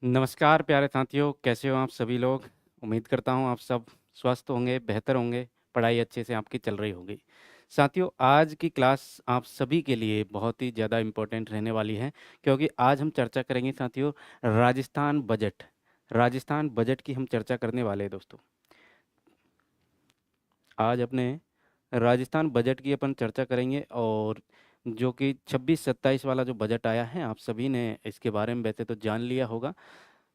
नमस्कार प्यारे साथियों, कैसे हो आप सभी लोग? उम्मीद करता हूँ आप सब स्वस्थ होंगे, बेहतर होंगे, पढ़ाई अच्छे से आपकी चल रही होगी। साथियों, आज की क्लास आप सभी के लिए बहुत ही ज़्यादा इम्पोर्टेंट रहने वाली है, क्योंकि आज हम चर्चा करेंगे साथियों राजस्थान बजट। राजस्थान बजट की हम चर्चा करने वाले हैं दोस्तों। आज अपने राजस्थान बजट की अपन चर्चा करेंगे और जो कि 26-27 वाला जो बजट आया है, आप सभी ने इसके बारे में वैसे तो जान लिया होगा।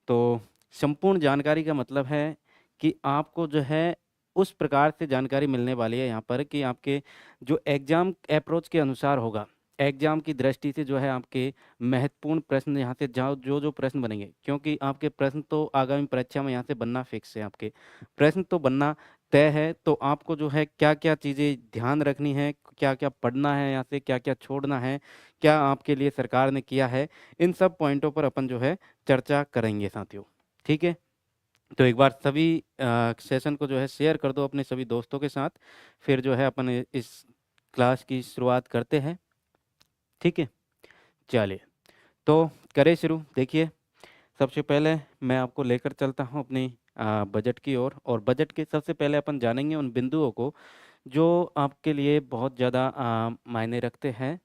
तो संपूर्ण जानकारी का मतलब है कि आपको जो है उस प्रकार से जानकारी मिलने वाली है यहाँ पर कि आपके जो एग्ज़ाम अप्रोच के अनुसार होगा, एग्ज़ाम की दृष्टि से जो है आपके महत्वपूर्ण प्रश्न यहाँ से जहाँ जो प्रश्न बनेंगे, क्योंकि आपके प्रश्न तो आगामी परीक्षा में यहाँ से बनना फिक्स है। आपके प्रश्न तो बनना तय है, तो आपको जो है क्या-क्या चीज़ें ध्यान रखनी है, क्या-क्या पढ़ना है, यहाँ से क्या-क्या छोड़ना है, क्या आपके लिए सरकार ने किया है, इन सब पॉइंटों पर अपन जो है चर्चा करेंगे साथियों। ठीक है? तो एक बार सभी सेशन को जो है शेयर कर दो अपने सभी दोस्तों के साथ, फिर जो है अपन इस क्लास की शुरुआत करते हैं। ठीक है? चलिए, तो करें शुरू। देखिए, सबसे पहले मैं आपको लेकर चलता हूँ अपनी बजट की ओर, और बजट के सबसे पहले अपन जानेंगे उन बिंदुओं को जो आपके लिए बहुत ज़्यादा मायने रखते हैं।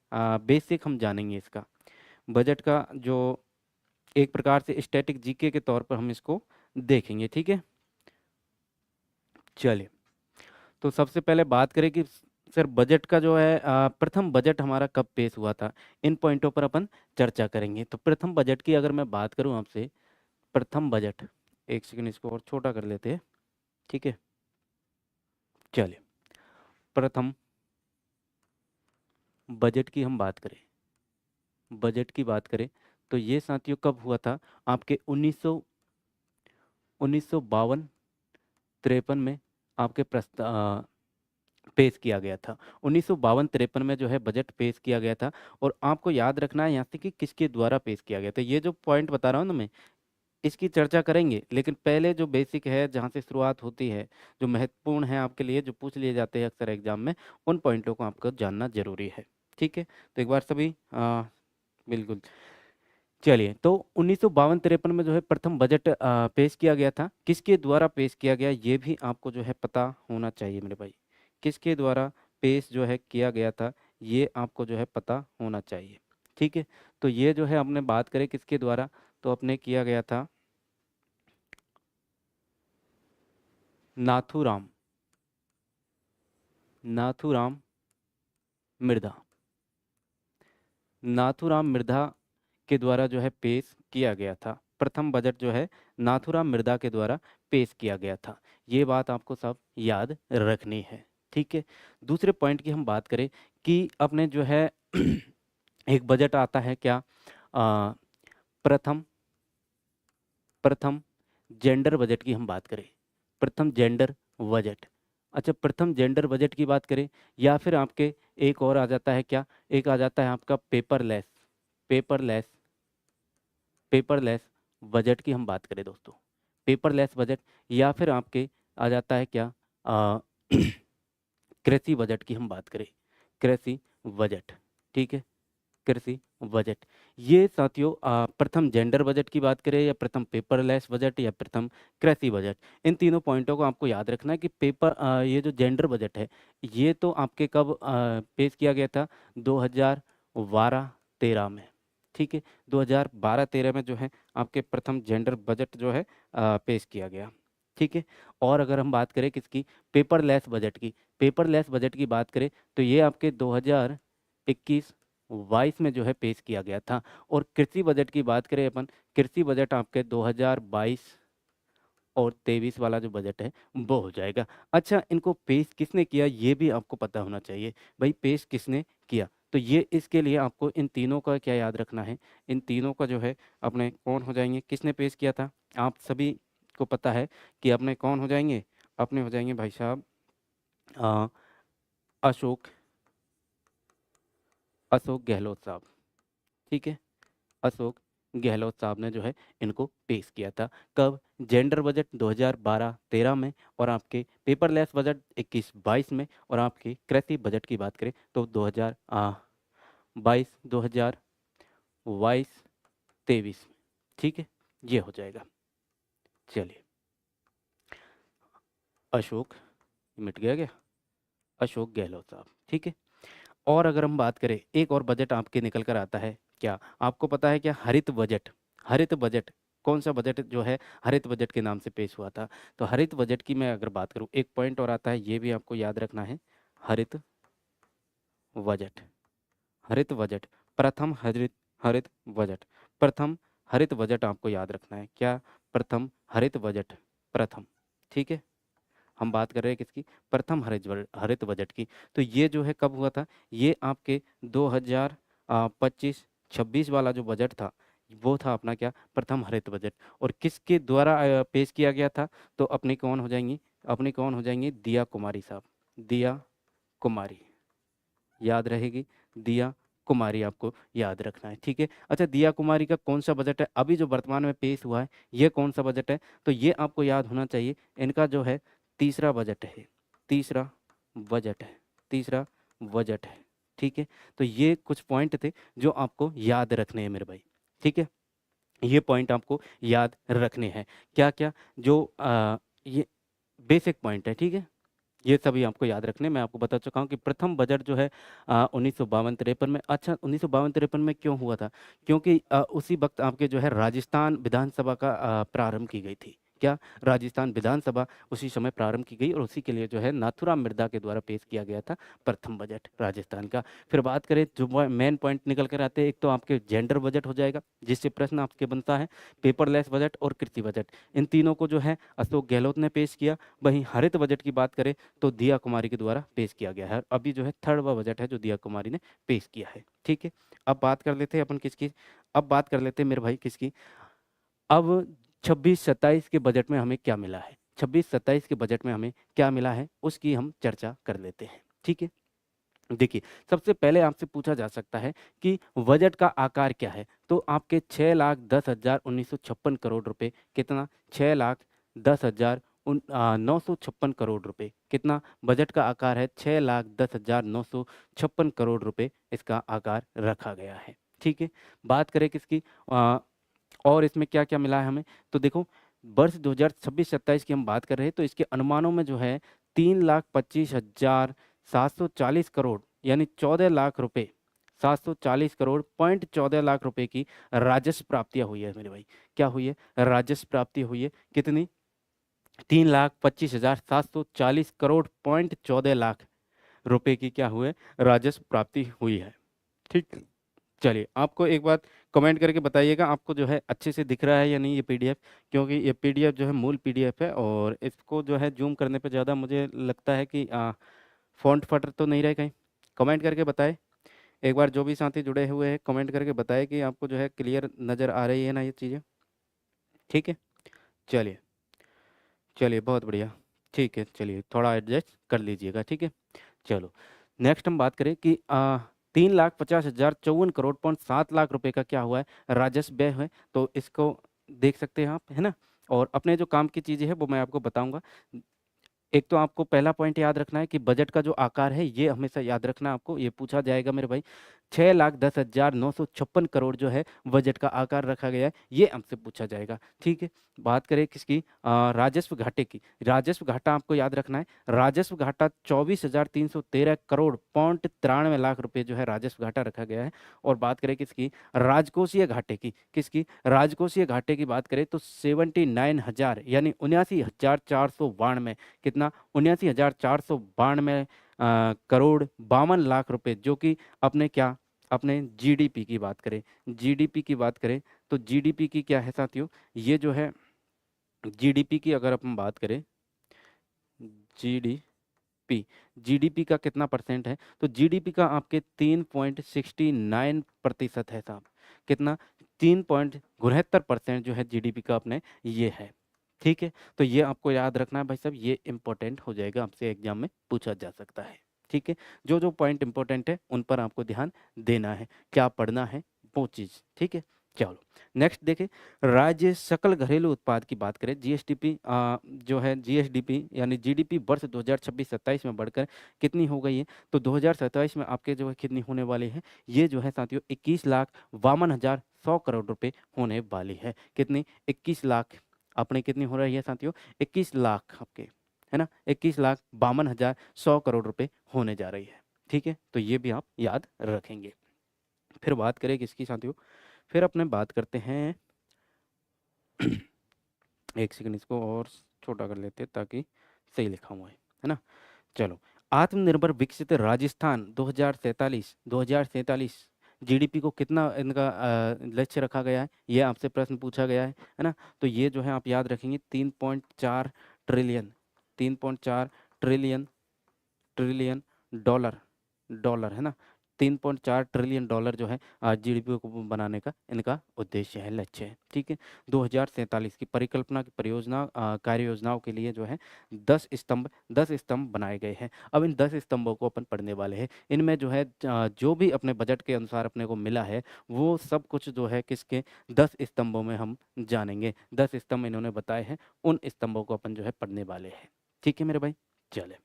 बेसिक हम जानेंगे इसका। बजट का जो एक प्रकार से स्टैटिक जीके के तौर पर हम इसको देखेंगे। ठीक है? चलिए, तो सबसे पहले बात करें कि सर बजट का जो है प्रथम बजट हमारा कब पेश हुआ था? इन पॉइंटों पर अपन चर्चा करेंगे। तो प्रथम बजट की अगर मैं बात करूँ आपसे, प्रथम बजट, एक सेकंड इसको और छोटा कर लेते हैं। ठीक है? चलिए, प्रथम बजट की हम बात करें, बजट की बात करें, तो ये साथियों कब हुआ था? आपके 1952-53 में आपके पेश किया गया था। 1952-53 में जो है बजट पेश किया गया था, और आपको याद रखना है यहाँ से कि किसके द्वारा पेश किया गया था। ये जो पॉइंट बता रहा हूँ ना मैं, इसकी चर्चा करेंगे, लेकिन पहले जो बेसिक है, जहाँ से शुरुआत होती है, जो महत्वपूर्ण है आपके लिए, जो पूछ लिए जाते हैं अक्सर एग्जाम में, उन पॉइंटों को आपको जानना ज़रूरी है। ठीक है? तो एक बार सभी बिल्कुल। चलिए, तो 1952-53 में जो है प्रथम बजट पेश किया गया था। किसके द्वारा पेश किया गया, ये भी आपको जो है पता होना चाहिए मेरे भाई। किसके द्वारा पेश जो है किया गया था, ये आपको जो है पता होना चाहिए। ठीक है? तो ये जो है हमने बात करें किसके द्वारा, तो अपने किया गया था नाथूराम, नाथूराम मिर्धा। नाथूराम मिर्धा के द्वारा जो है पेश किया गया था। प्रथम बजट जो है नाथूराम मिर्धा के द्वारा पेश किया गया था। ये बात आपको सब याद रखनी है। ठीक है? दूसरे पॉइंट की हम बात करें कि अपने जो है एक बजट आता है क्या, प्रथम प्रथम जेंडर बजट की हम बात करें, प्रथम जेंडर बजट। अच्छा, प्रथम जेंडर बजट की बात करें, या फिर आपके एक और आ जाता है क्या, एक आ जाता है आपका पेपरलेस, पेपरलेस, पेपरलेस बजट की हम बात करें दोस्तों, पेपरलेस बजट, या फिर आपके आ जाता है क्या, अ, कृषि बजट की हम बात करें, कृषि बजट। ठीक है? कृषि बजट। ये साथियों प्रथम जेंडर बजट की बात करें, या प्रथम पेपरलेस बजट, या प्रथम कृषि बजट, इन तीनों पॉइंटों को आपको याद रखना है कि ये जो जेंडर बजट है, ये तो आपके कब पेश किया गया था? 2012-13 में। ठीक है? 2012-13 में जो है आपके प्रथम जेंडर बजट जो है पेश किया गया। ठीक है? और अगर हम बात करें किसकी, पेपरलेस बजट की, पेपरलेस बजट की बात करें, तो ये आपके 2021-22 में जो है पेश किया गया था। और कृषि बजट की बात करें अपन, कृषि बजट आपके 2022 और 23 वाला जो बजट है वो हो जाएगा। अच्छा, इनको पेश किसने किया, ये भी आपको पता होना चाहिए। भाई पेश किसने किया, तो ये इसके लिए आपको इन तीनों का क्या याद रखना है, इन तीनों का जो है अपने कौन हो जाएंगे, किसने पेश किया था, आप सभी को पता है कि अपने कौन हो जाएंगे, अपने हो जाएंगे भाई साहब अ, अशोक अशोक गहलोत साहब। ठीक है? अशोक गहलोत साहब ने जो है इनको पेश किया था। कब? जेंडर बजट 2012-13 में, और आपके पेपरलेस बजट 21-22 में, और आपकी कृषि बजट की बात करें तो 2022 2022-23 में। ठीक है? ये हो जाएगा। चलिए, अशोक, मिट गया क्या? अशोक गहलोत साहब, ठीक है। और अगर हम बात करें, एक और बजट आपके निकल कर आता है, क्या आपको पता है क्या? हरित बजट। हरित बजट, कौन सा बजट जो है हरित बजट के नाम से पेश हुआ था? तो हरित बजट की मैं अगर बात करूं, एक पॉइंट और आता है, ये भी आपको याद रखना है। हरित बजट, हरित बजट, प्रथम हरित हरित बजट, प्रथम हरित बजट आपको याद रखना है। क्या? प्रथम हरित बजट, प्रथम, ठीक है। हम बात कर रहे हैं किसकी? प्रथम हरित बजट की। तो ये जो है कब हुआ था? ये आपके 2025-26 वाला जो बजट था, वो था अपना क्या? प्रथम हरित बजट। और किसके द्वारा पेश किया गया था? तो अपनी कौन हो जाएंगी? अपनी कौन हो जाएंगी? दिया कुमारी साहब, दिया कुमारी, याद रहेगी, दिया कुमारी आपको याद रखना है, ठीक है। अच्छा, दिया कुमारी का कौन सा बजट है अभी जो वर्तमान में पेश हुआ है, ये कौन सा बजट है? तो ये आपको याद होना चाहिए, इनका जो है तीसरा बजट है, तीसरा बजट है, तीसरा बजट है, ठीक है। तो ये कुछ पॉइंट थे जो आपको याद रखने हैं मेरे भाई, ठीक है। ये पॉइंट आपको याद रखने हैं। क्या क्या? जो ये बेसिक पॉइंट है, ठीक है। ये सभी आपको याद रखने। मैं आपको बता चुका हूँ कि प्रथम बजट जो है 1952-53 में। अच्छा, 1952-53 में क्यों हुआ था? क्योंकि उसी वक्त आपके जो है राजस्थान विधानसभा का प्रारंभ की गई थी। क्या? राजस्थान विधानसभा उसी समय प्रारंभ की गई, और उसी के लिए जो है नाथूराम मिर्धा के द्वारा पेश किया गया था प्रथम बजट राजस्थान का। फिर बात करें, जो मेन पॉइंट निकल कर आते हैं, एक तो आपके जेंडर बजट हो जाएगा, जिससे प्रश्न आपके बनता है, पेपरलेस बजट और कृषि बजट। इन तीनों को जो है अशोक गहलोत ने पेश किया। वहीं हरित बजट की बात करें तो दिया कुमारी के द्वारा पेश किया गया है। अभी जो है थर्ड वा बजट है जो दिया कुमारी ने पेश किया है, ठीक है। अब बात कर लेते हैं अपन किसकी? अब बात कर लेते हैं मेरे भाई किसकी? अब 26-27 के बजट में हमें क्या मिला है? 26-27 के बजट में हमें क्या मिला है उसकी हम चर्चा कर लेते हैं, ठीक है। देखिए, सबसे पहले आपसे पूछा जा सकता है कि बजट का आकार क्या है? तो आपके 6,10,1956 करोड़ रुपए, कितना? 6,10,956 करोड़ रुपए, कितना बजट का आकार है? 6,10,956 करोड़ रुपए इसका आकार रखा गया है, ठीक है। बात करें किसकी? और इसमें क्या क्या मिला है हमें? तो देखो, वर्ष 2026-27 की हम बात कर रहे हैं, तो इसके अनुमानों में जो है 3,25,740 करोड़, यानी 14 लाख रुपए, 740 करोड़ पॉइंट 14 लाख रुपए की राजस्व प्राप्तियां हुई है मेरे भाई। क्या हुई है? राजस्व प्राप्ति हुई है। कितनी? 3,25,740 करोड़ पॉइंट 14 लाख रुपए की क्या हुए? राजस्व प्राप्ति हुई है, ठीक। चलिए, आपको एक बात कमेंट करके बताइएगा, आपको जो है अच्छे से दिख रहा है या नहीं ये पीडीएफ? क्योंकि ये पीडीएफ जो है मूल पीडीएफ है, और इसको जो है जूम करने पे ज़्यादा मुझे लगता है कि फ़ॉन्ट फट तो नहीं रहे कहीं? कमेंट करके बताएं। एक बार जो भी साथी जुड़े हुए हैं कमेंट करके बताएं कि आपको जो है क्लियर नज़र आ रही है ना ये चीज़ें, ठीक है। चलिए, चलिए, बहुत बढ़िया, ठीक है। चलिए, थोड़ा एडजस्ट कर लीजिएगा, ठीक है। चलो, नेक्स्ट हम बात करें कि 3,50,054 करोड़ 7 लाख रुपए का क्या हुआ है? राजस्व व्यय है। तो इसको देख सकते हैं आप, है ना। और अपने जो काम की चीज़ें हैं वो मैं आपको बताऊंगा। एक तो आपको पहला पॉइंट याद रखना है कि बजट का जो आकार है ये हमेशा याद रखना है आपको, ये पूछा जाएगा मेरे भाई। 6,10,956 करोड़ जो है बजट का आकार रखा गया है, ये हमसे पूछा जाएगा, ठीक है। बात करें किसकी? राजस्व घाटे की। राजस्व घाटा आपको याद रखना है। राजस्व घाटा 24,313 करोड़ 93 लाख रुपए जो है राजस्व घाटा रखा गया है। और बात करें किसकी? राजकोषीय घाटे की। किसकी? राजकोषीय घाटे की बात करें तो 79,000, यानी 79,492, कितना? 79,492 करोड़ 52 लाख रुपए, जो कि अपने क्या? अपने जीडीपी की बात करें, जीडीपी की बात करें तो जीडीपी की क्या है साथियों? ये जो है जीडीपी की अगर अपन बात करें, जीडीपी, जीडीपी का कितना परसेंट है? तो जीडीपी का आपके 3.69% है साहब। कितना? 3.72% जो है जीडीपी का अपने ये है, ठीक है। तो ये आपको याद रखना है भाई साहब, ये इंपॉर्टेंट हो जाएगा, आपसे एग्जाम में पूछा जा सकता है, ठीक है। जो जो पॉइंट इंपॉर्टेंट है उन पर आपको ध्यान देना है, क्या पढ़ना है वो चीज़, ठीक है। चलो, नेक्स्ट देखें, राज्य सकल घरेलू उत्पाद की बात करें, जीएसडीपी जो है, जीएसडीपी यानी जीडीपी वर्ष 2026-27 में बढ़कर कितनी हो गई है? तो 2027 में आपके जो है कितनी होने वाली है? ये जो है साथियों 21,52,000 100 करोड़ रुपए होने वाली है। कितनी? 21 लाख। अपने कितनी हो रही है साथियों? 21 लाख आपके, है ना, 21,52,100 करोड़ रुपए होने जा रही है। ठीक है, तो ये भी आप याद रखेंगे। फिर बात करें किसकी साथियों? फिर अपने बात करते हैं एक सेकंड, इसको और छोटा कर लेते हैं ताकि सही लिखा हुआ है ना। चलो, आत्मनिर्भर विकसित राजस्थान 2047 जीडीपी को कितना इनका लक्ष्य रखा गया है, ये आपसे प्रश्न पूछा गया है ना। तो ये जो है आप याद रखेंगे 3.4 trillion, 3.4 trillion, trillion dollar, dollar है ना। 3.4 ट्रिलियन डॉलर जो है जीडीपी को बनाने का इनका उद्देश्य है, लक्ष्य है। ठीक है, 2047 की परिकल्पना की परियोजना कार्य योजनाओं के लिए जो है 10 स्तंभ बनाए गए हैं। अब इन 10 स्तंभों को अपन पढ़ने वाले हैं। इनमें जो है जो भी अपने बजट के अनुसार अपने को मिला है वो सब कुछ जो है किसके 10 स्तंभों में हम जानेंगे। 10 स्तंभ इन्होंने बताए हैं, उन स्तंभों को अपन जो है पढ़ने वाले हैं। ठीक है मेरे भाई, चले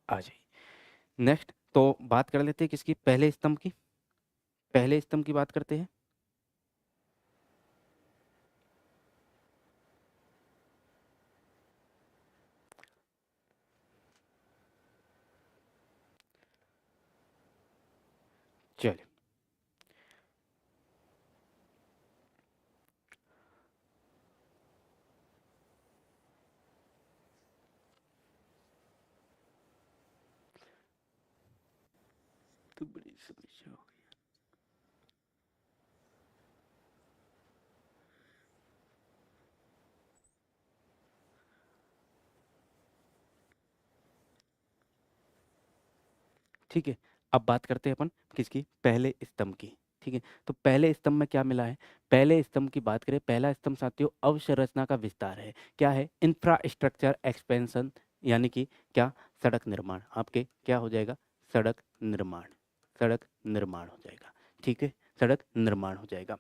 आ जाइए। नेक्स्ट तो बात कर लेते हैं किसकी? पहले स्तंभ की। पहले स्तंभ की बात करते हैं। चलिए, तो बड़ी समस्या हो गई। ठीक है, अब बात करते हैं अपन किसकी? पहले स्तंभ की। ठीक है, तो पहले स्तंभ में क्या मिला है? पहले स्तंभ की बात करें, पहला स्तंभ साथियों अवसंरचना का विस्तार है। क्या है? इंफ्रास्ट्रक्चर एक्सपेंशन, यानी कि क्या? सड़क निर्माण। आपके क्या हो जाएगा? सड़क निर्माण, सड़क निर्माण हो जाएगा। ठीक है, सड़क निर्माण हो जाएगा।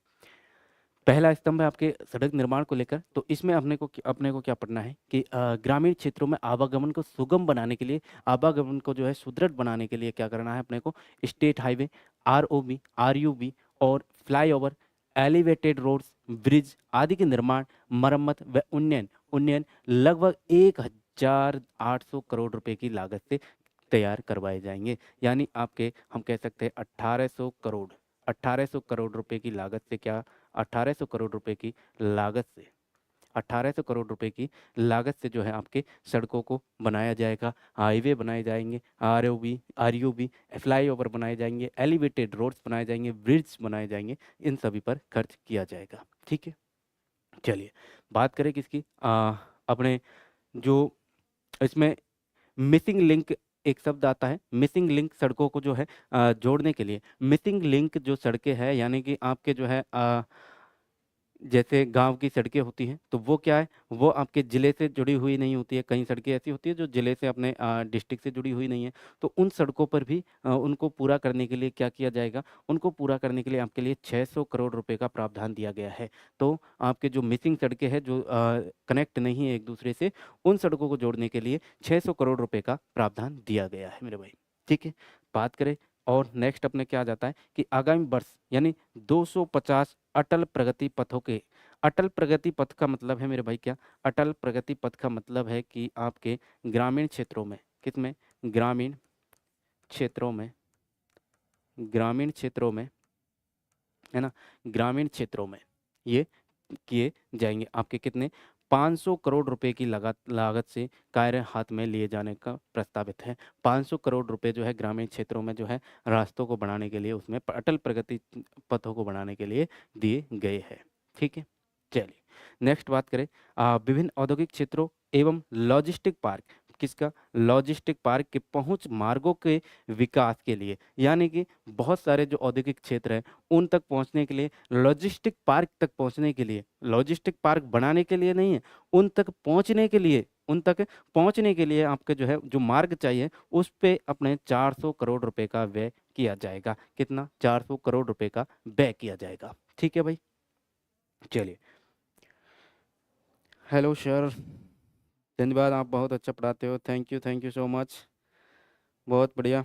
पहला स्तंभ है आपके सड़क निर्माण को लेकर। तो इसमें अपने को क्या पढ़ना है कि ग्रामीण क्षेत्रों में आवागमन को सुगम बनाने के लिए, आवागमन को जो है सुदृढ़ बनाने के लिए क्या करना है अपने को? स्टेट हाईवे, आरओबी, आरयूबी और फ्लाईओवर, एलिवेटेड रोड्स, ब्रिज आदि के निर्माण, मरम्मत व उन्नयन उन्नयन लगभग 1,800 करोड़ रुपए की लागत से तैयार करवाए जाएंगे। यानी आपके हम कह सकते हैं 1800 करोड़, 1800 करोड़ रुपए की लागत से क्या? 1800 करोड़ रुपए की लागत से, 1800 करोड़ रुपए की लागत से जो है आपके सड़कों को बनाया जाएगा, हाईवे बनाए जाएंगे, आरयूबी फ्लाईओवर बनाए जाएंगे, एलिवेटेड रोड्स बनाए जाएंगे, ब्रिज बनाए जाएंगे, इन सभी पर खर्च किया जाएगा। ठीक है, चलिए बात करें किसकी? अपने जो इसमें मिसिंग लिंक एक शब्द आता है। मिसिंग लिंक सड़कों को जो है जोड़ने के लिए, मिसिंग लिंक जो सड़कें हैं यानी कि आपके जो है जैसे गांव की सड़कें होती हैं तो वो क्या है? वो आपके ज़िले से जुड़ी हुई नहीं होती है। कई सड़कें ऐसी होती है जो ज़िले से अपने डिस्ट्रिक्ट से जुड़ी हुई नहीं है। तो उन सड़कों पर भी उनको पूरा करने के लिए क्या किया जाएगा? उनको पूरा करने के लिए आपके लिए 600 करोड़ रुपए का प्रावधान दिया गया है। तो आपके जो मिसिंग सड़कें हैं जो कनेक्ट नहीं है एक दूसरे से, उन सड़कों को जोड़ने के लिए 600 करोड़ रुपए का प्रावधान दिया गया है मेरे भाई। ठीक है, बात करें और नेक्स्ट अपने क्या आ जाता है कि आगामी वर्ष यानी 250 अटल प्रगति पथों के, अटल प्रगति पथ का मतलब है मेरे भाई क्या? अटल प्रगति पथ का मतलब है कि आपके ग्रामीण क्षेत्रों में, किसमें? ग्रामीण क्षेत्रों में, ग्रामीण क्षेत्रों में, है ना, ग्रामीण क्षेत्रों में ये किए जाएंगे। आपके कितने? 500 करोड़ रुपए की लागत से कार्य हाथ में लिए जाने का प्रस्तावित है। 500 करोड़ रुपए जो है ग्रामीण क्षेत्रों में जो है रास्तों को बनाने के लिए, उसमें अटल प्रगति पथों को बनाने के लिए दिए गए हैं। ठीक है, चलिए नेक्स्ट बात करें विभिन्न औद्योगिक क्षेत्रों एवं लॉजिस्टिक पार्क, किसका? लॉजिस्टिक पार्क के पहुंच मार्गों के विकास के लिए, यानी कि बहुत सारे जो औद्योगिक क्षेत्र हैं उन तक पहुंचने के लिए, लॉजिस्टिक पार्क तक पहुंचने के लिए, लॉजिस्टिक पार्क बनाने के लिए नहीं है, उन तक पहुंचने के लिए, उन तक पहुंचने के लिए आपके जो है जो मार्ग चाहिए उस पे अपने 400 करोड़ रुपए का व्यय किया जाएगा। कितना? 400 करोड़ रुपए का व्यय किया जाएगा। ठीक है भाई, चलिए। हेलो सर, धन्यवाद, आप बहुत अच्छा पढ़ाते हो, थैंक यू सो मच, बहुत बढ़िया।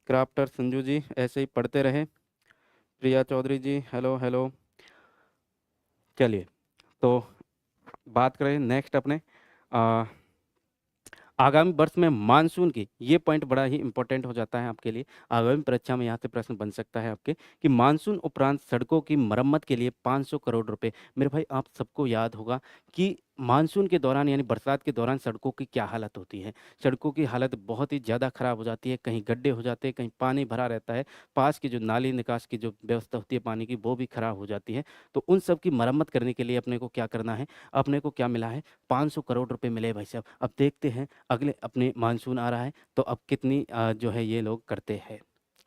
क्राफ्टर संजू जी ऐसे ही पढ़ते रहे, प्रिया चौधरी जी, हेलो हेलो। चलिए, तो बात करें नेक्स्ट अपने अ, आगामी वर्ष में मानसून की, ये पॉइंट बड़ा ही इंपॉर्टेंट हो जाता है आपके लिए। आगामी परीक्षा में यहाँ से प्रश्न बन सकता है आपके कि मानसून उपरांत सड़कों की मरम्मत के लिए 500 करोड़ रुपए। मेरे भाई, आप सबको याद होगा कि मानसून के दौरान यानी बरसात के दौरान सड़कों की क्या हालत होती है। सड़कों की हालत बहुत ही ज़्यादा ख़राब हो जाती है, कहीं गड्ढे हो जाते हैं, कहीं पानी भरा रहता है, पास की जो नाली निकास की जो व्यवस्था होती है पानी की, वो भी ख़राब हो जाती है। तो उन सब की मरम्मत करने के लिए अपने को क्या करना है, अपने को क्या मिला है, 500 करोड़ रुपए मिले भाई साहब। अब देखते हैं अगले अपने मानसून आ रहा है तो अब कितनी जो है ये लोग करते हैं,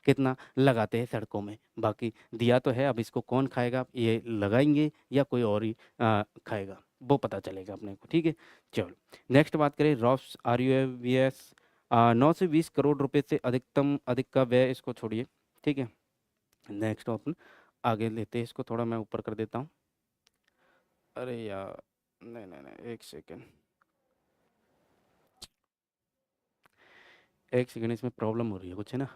कितना लगाते हैं सड़कों में। बाकी दिया तो है, अब इसको कौन खाएगा, ये लगाएंगे या कोई और ही खाएगा, वो पता चलेगा अपने को। ठीक है, चलो नेक्स्ट बात करें। रॉफ्स R U F V S 9 से 20 करोड़ रुपए से अधिक का व्यय, इसको छोड़िए। ठीक है, नेक्स्ट अपन आगे लेते हैं इसको, थोड़ा मैं ऊपर कर देता हूँ। अरे यार, नहीं नहीं नहीं, एक सेकेंड, इसमें प्रॉब्लम हो रही है कुछ, है ना।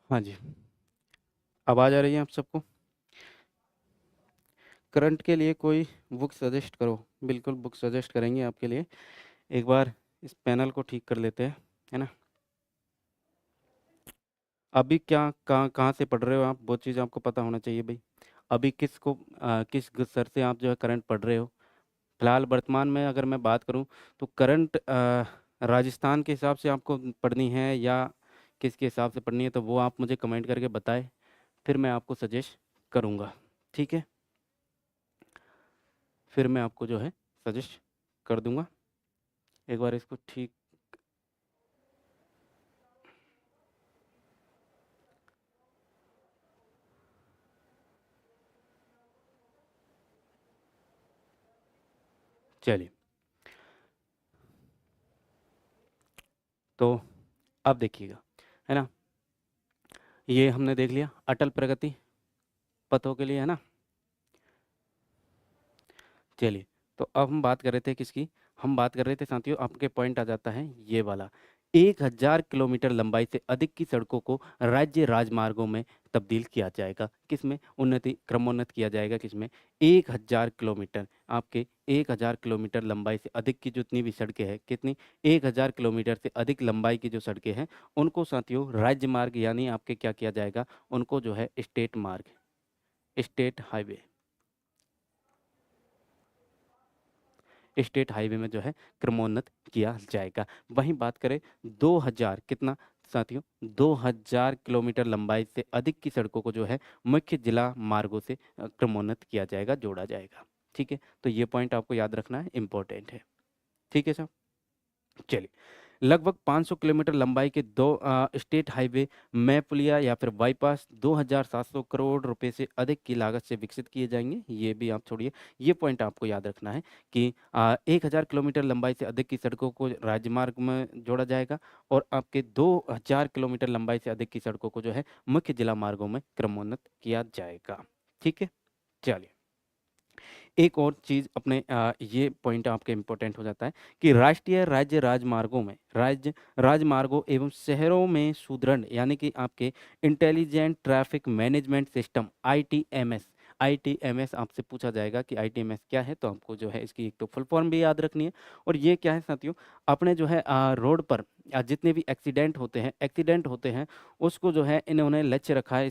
हाँ जी, आवाज़ आ रही है आप सबको। करंट के लिए कोई बुक सजेस्ट करो। बिल्कुल बुक सजेस्ट करेंगे आपके लिए। एक बार इस पैनल को ठीक कर लेते हैं, है ना। अभी क्या कहाँ कहाँ से पढ़ रहे हो आप, वो चीज़ आपको पता होना चाहिए भाई। अभी किस सर से आप जो है करंट पढ़ रहे हो। फिलहाल वर्तमान में अगर मैं बात करूं तो करंट राजस्थान के हिसाब से आपको पढ़नी है या किसके हिसाब से पढ़नी है, तो वो आप मुझे कमेंट करके बताएं, फिर मैं आपको सजेस्ट करूंगा। ठीक है, फिर मैं आपको जो है सजेस्ट कर दूंगा। एक बार इसको ठीक, चलिए। तो अब देखिएगा, है ना, ये हमने देख लिया अटल प्रगति पथों के लिए, है ना। चलिए, तो अब हम बात कर रहे थे किसकी, हम बात कर रहे थे साथियों, आपके पॉइंट आ जाता है ये वाला। 1000 किलोमीटर लंबाई से अधिक की सड़कों को राज्य राजमार्गों में तब्दील किया जाएगा। किसमें क्रमोन्नत किया जाएगा, किसमें, 1000 किलोमीटर, आपके 1000 किलोमीटर लंबाई से अधिक की जितनी भी सड़कें हैं, कितनी, 1000 किलोमीटर से अधिक लंबाई की जो सड़कें हैं, उनको साथियों राज्य मार्ग यानी आपके क्या किया जाएगा, उनको जो है स्टेट मार्ग, स्टेट हाईवे, स्टेट हाईवे में जो है क्रमोन्नत किया जाएगा। वहीं बात करें 2000 कितना साथियों, 2000 किलोमीटर लंबाई से अधिक की सड़कों को जो है मुख्य जिला मार्गों से क्रमोन्नत किया जाएगा, जोड़ा जाएगा। ठीक है, तो ये पॉइंट आपको याद रखना है, इंपॉर्टेंट है। ठीक है साहब, चलिए। लगभग 500 किलोमीटर लंबाई के दो स्टेट हाईवे में पुलिया या फिर बाईपास 2700 करोड़ रुपए से अधिक की लागत से विकसित किए जाएंगे। ये भी आप छोड़िए, ये पॉइंट आपको याद रखना है कि 1000 किलोमीटर लंबाई से अधिक की सड़कों को राजमार्ग में जोड़ा जाएगा और आपके 2000 किलोमीटर लंबाई से अधिक की सड़कों को जो है मुख्य जिला मार्गों में क्रमोन्नत किया जाएगा। ठीक है, चलिए। एक और चीज़ अपने ये पॉइंट आपके इम्पोर्टेंट हो जाता है कि राष्ट्रीय राज्य राजमार्गों में राजमार्गों एवं शहरों में सुदृढ़ यानी कि आपके intelligent traffic management system, ITMS, ITMS आपसे पूछा जाएगा कि आईटीएमएस क्या है, तो आपको जो है इसकी एक तो फुल फॉर्म भी याद रखनी है। और ये क्या है साथियों, अपने जो है रोड पर जितने भी एक्सीडेंट होते हैं, उसको जो है इन्होंने लक्ष्य रखा है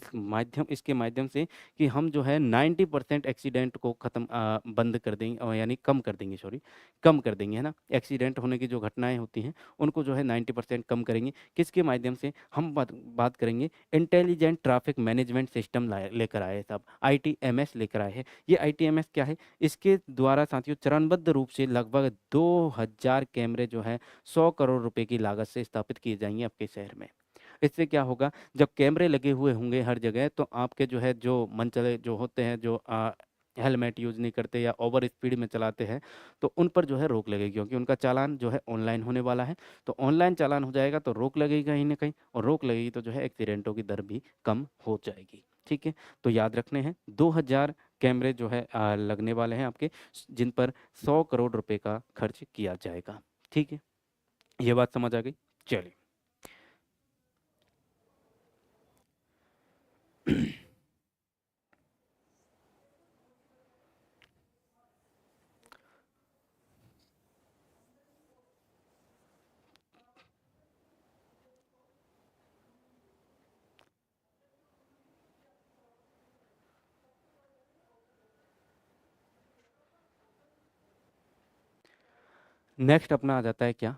इसके माध्यम से कि हम जो है 90% एक्सीडेंट को खत्म बंद कर देंगे, यानी कम कर देंगे, सॉरी कम कर देंगे, है ना। एक्सीडेंट होने की जो घटनाएं होती हैं उनको जो है 90% कम करेंगे। किसके माध्यम से, हम बात करेंगे इंटेलिजेंट ट्रैफिक मैनेजमेंट सिस्टम लेकर आए साहब, आईटीएमएस लेकर आए हैं। ये आईटीएमएस क्या है, इसके द्वारा साथियों चरणबद्ध रूप से लगभग 2000 कैमरे जो है 100 करोड़ रुपए की लागत से स्थापित किए जाएंगे आपके शहर में। इससे क्या होगा, जब कैमरे लगे हुए होंगे हर जगह, तो आपके जो है जो मनचले जो होते हैं, जो हेलमेट यूज़ नहीं करते या ओवर स्पीड में चलाते हैं, तो उन पर जो है रोक लगेगी, क्योंकि उनका चालान जो है ऑनलाइन होने वाला है। तो ऑनलाइन चालान हो जाएगा तो रोक लगेगी कहीं ना कहीं, और रोक लगेगी तो जो है एक्सीडेंटों की दर भी कम हो जाएगी। ठीक है, तो याद रखने हैं 2000 कैमरे जो है लगने वाले हैं आपके, जिन पर 100 करोड़ रुपए का खर्च किया जाएगा। ठीक है, ये बात समझ आ गई। चलिए नेक्स्ट अपना आ जाता है क्या,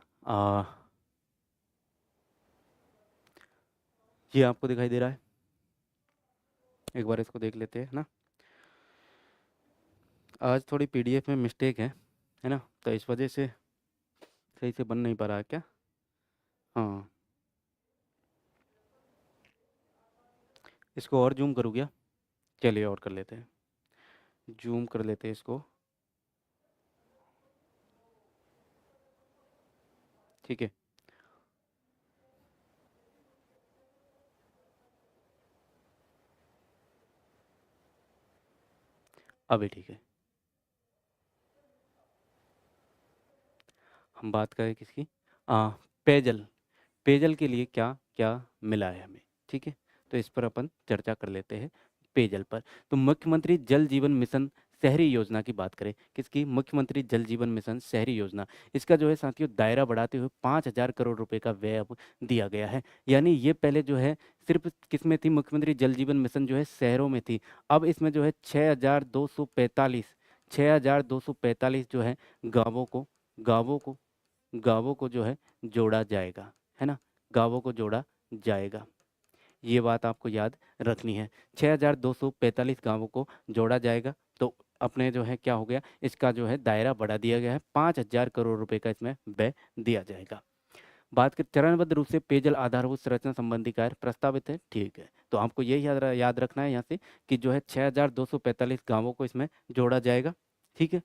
ये आपको दिखाई दे रहा है, एक बार इसको देख लेते हैं ना। आज थोड़ी पीडीएफ में मिस्टेक है ना, तो इस वजह से सही से बन नहीं पा रहा है क्या। हाँ, इसको और जूम करूँ क्या, चलिए और कर लेते हैं, जूम कर लेते हैं इसको। ठीक है, अभी ठीक है। हम बात करें किसकी, पेयजल, पेयजल के लिए क्या क्या मिला है हमें। ठीक है, तो इस पर अपन चर्चा कर लेते हैं, पेयजल पर। तो मुख्यमंत्री जल जीवन मिशन शहरी योजना की बात करें, किसकी, मुख्यमंत्री जल जीवन मिशन शहरी योजना, इसका जो है साथियों दायरा बढ़ाते हुए 5000 करोड़ रुपए का व्यय अब दिया गया है। यानी ये पहले जो है सिर्फ किस में थी, मुख्यमंत्री जल जीवन मिशन जो है शहरों में थी, अब इसमें जो है 6245 जो है गांवों को गांवों को गांवों को जो है जोड़ा जाएगा, है ना, गांवों को जोड़ा जाएगा। ये बात आपको याद रखनी है, 6245 गांवों को जोड़ा जाएगा। तो अपने जो है क्या हो गया, इसका जो है दायरा बढ़ा दिया गया है, 5000 करोड़ रुपए का इसमें व्यय दिया जाएगा। बात कर चरणबद्ध रूप से पेयजल आधारभूत संरचना संबंधी कार्य प्रस्तावित है। ठीक है, तो आपको यही याद रखना है यहाँ से कि जो है 6245 गांवों को इसमें जोड़ा जाएगा। ठीक है,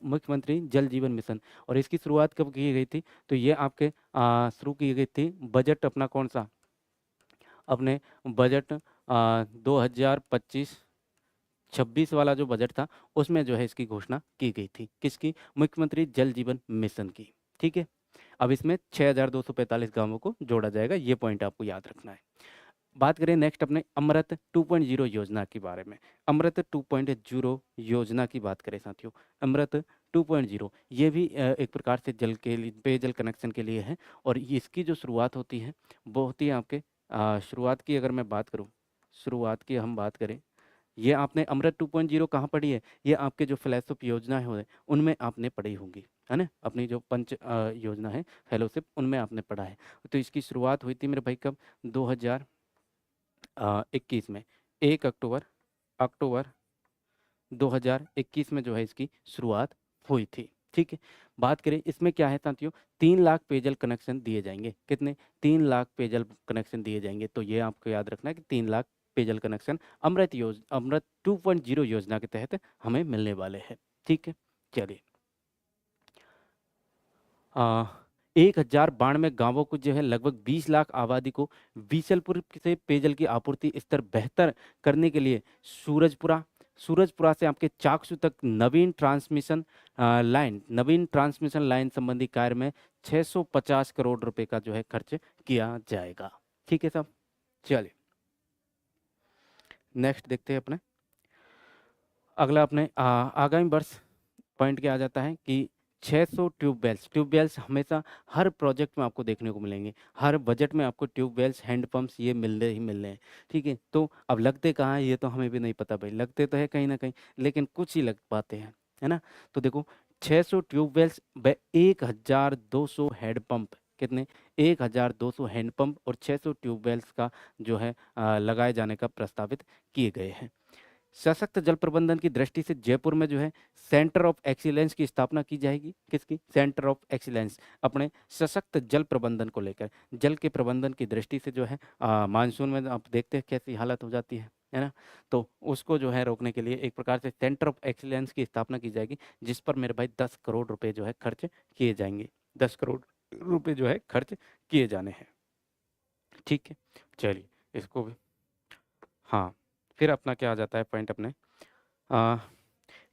मुख्यमंत्री जल जीवन मिशन, और इसकी शुरुआत कब की गई थी, तो ये आपके शुरू की गई थी बजट अपना कौन सा, अपने बजट 2025 26 वाला जो बजट था, उसमें जो है इसकी घोषणा की गई थी, किसकी, मुख्यमंत्री जल जीवन मिशन की। ठीक है, अब इसमें 6245 गांवों को जोड़ा जाएगा, ये पॉइंट आपको याद रखना है। बात करें नेक्स्ट अपने अमृत 2.0 योजना के बारे में, अमृत 2.0 योजना की बात करें साथियों, अमृत 2.0 ये भी एक प्रकार से जल के लिए, पेयजल कनेक्शन के लिए है। और इसकी जो शुरुआत होती है वो होती है आपके शुरुआत की अगर मैं बात करूँ, शुरुआत की हम बात करें, ये आपने अमृत 2.0 कहाँ पढ़ी है, ये आपके जो फेलोशिप योजना है उनमें आपने पढ़ी होंगी, है ना, अपनी जो पंच योजना है फेलोशिप, उनमें आपने पढ़ा है। तो इसकी शुरुआत हुई थी मेरे भाई कब, 2021 में, 1 अक्टूबर 2021 में जो है इसकी शुरुआत हुई थी। ठीक है, बात करें इसमें क्या है साथियों, 3 लाख पेयजल कनेक्शन दिए जाएंगे, कितने, 3 लाख पेयजल कनेक्शन दिए जाएंगे। तो ये आपको याद रखना है कि 3 लाख पेयजल कनेक्शन अमृत 2.0 योजना के तहत हमें मिलने वाले हैं। ठीक है, चलिए 1092 गांवों को जो है लगभग 20 लाख आबादी को बीसलपुर से पेयजल की आपूर्ति स्तर बेहतर करने के लिए सूरजपुरा से आपके चाकसू तक नवीन ट्रांसमिशन लाइन संबंधी कार्य में 650 करोड़ रुपए का जो है खर्च किया जाएगा। ठीक है साहब, चलिए नेक्स्ट देखते हैं अपने अगला अपने आगामी वर्ष पॉइंट क्या आ जाता है कि 600 ट्यूबवेल्स हमेशा हर प्रोजेक्ट में आपको देखने को मिलेंगे, हर बजट में आपको ट्यूबवेल्स, हैंड पंप्स ये मिलने ही मिलने हैं, ठीक है। तो अब लगते कहाँ हैं ये तो हमें भी नहीं पता भाई, लगते तो है कहीं ना कहीं, लेकिन कुछ ही लग पाते हैं, है ना। तो देखो 600 ट्यूबवेल्स व 1200 हैंड पंप, कितने, 1200 हैंड पंप और 600 ट्यूबवेल्स का जो है लगाए जाने का प्रस्तावित किए गए हैं। सशक्त जल प्रबंधन की दृष्टि से जयपुर में जो है सेंटर ऑफ एक्सीलेंस की स्थापना की जाएगी। किसकी, सेंटर ऑफ एक्सीलेंस, अपने सशक्त जल प्रबंधन को लेकर, जल के प्रबंधन की दृष्टि से जो है मानसून में आप देखते हैं कैसी हालत हो जाती है ना। तो उसको जो है रोकने के लिए एक प्रकार से सेंटर ऑफ एक्सीलेंस की स्थापना की जाएगी, जिस पर मेरे भाई 10 करोड़ रुपए जो है खर्च किए जाएंगे, 10 करोड़ रुपए जो है खर्च किए जाने हैं, ठीक है। चलिए इसको भी, हाँ, फिर अपना क्या आ जाता है पॉइंट अपने, आ,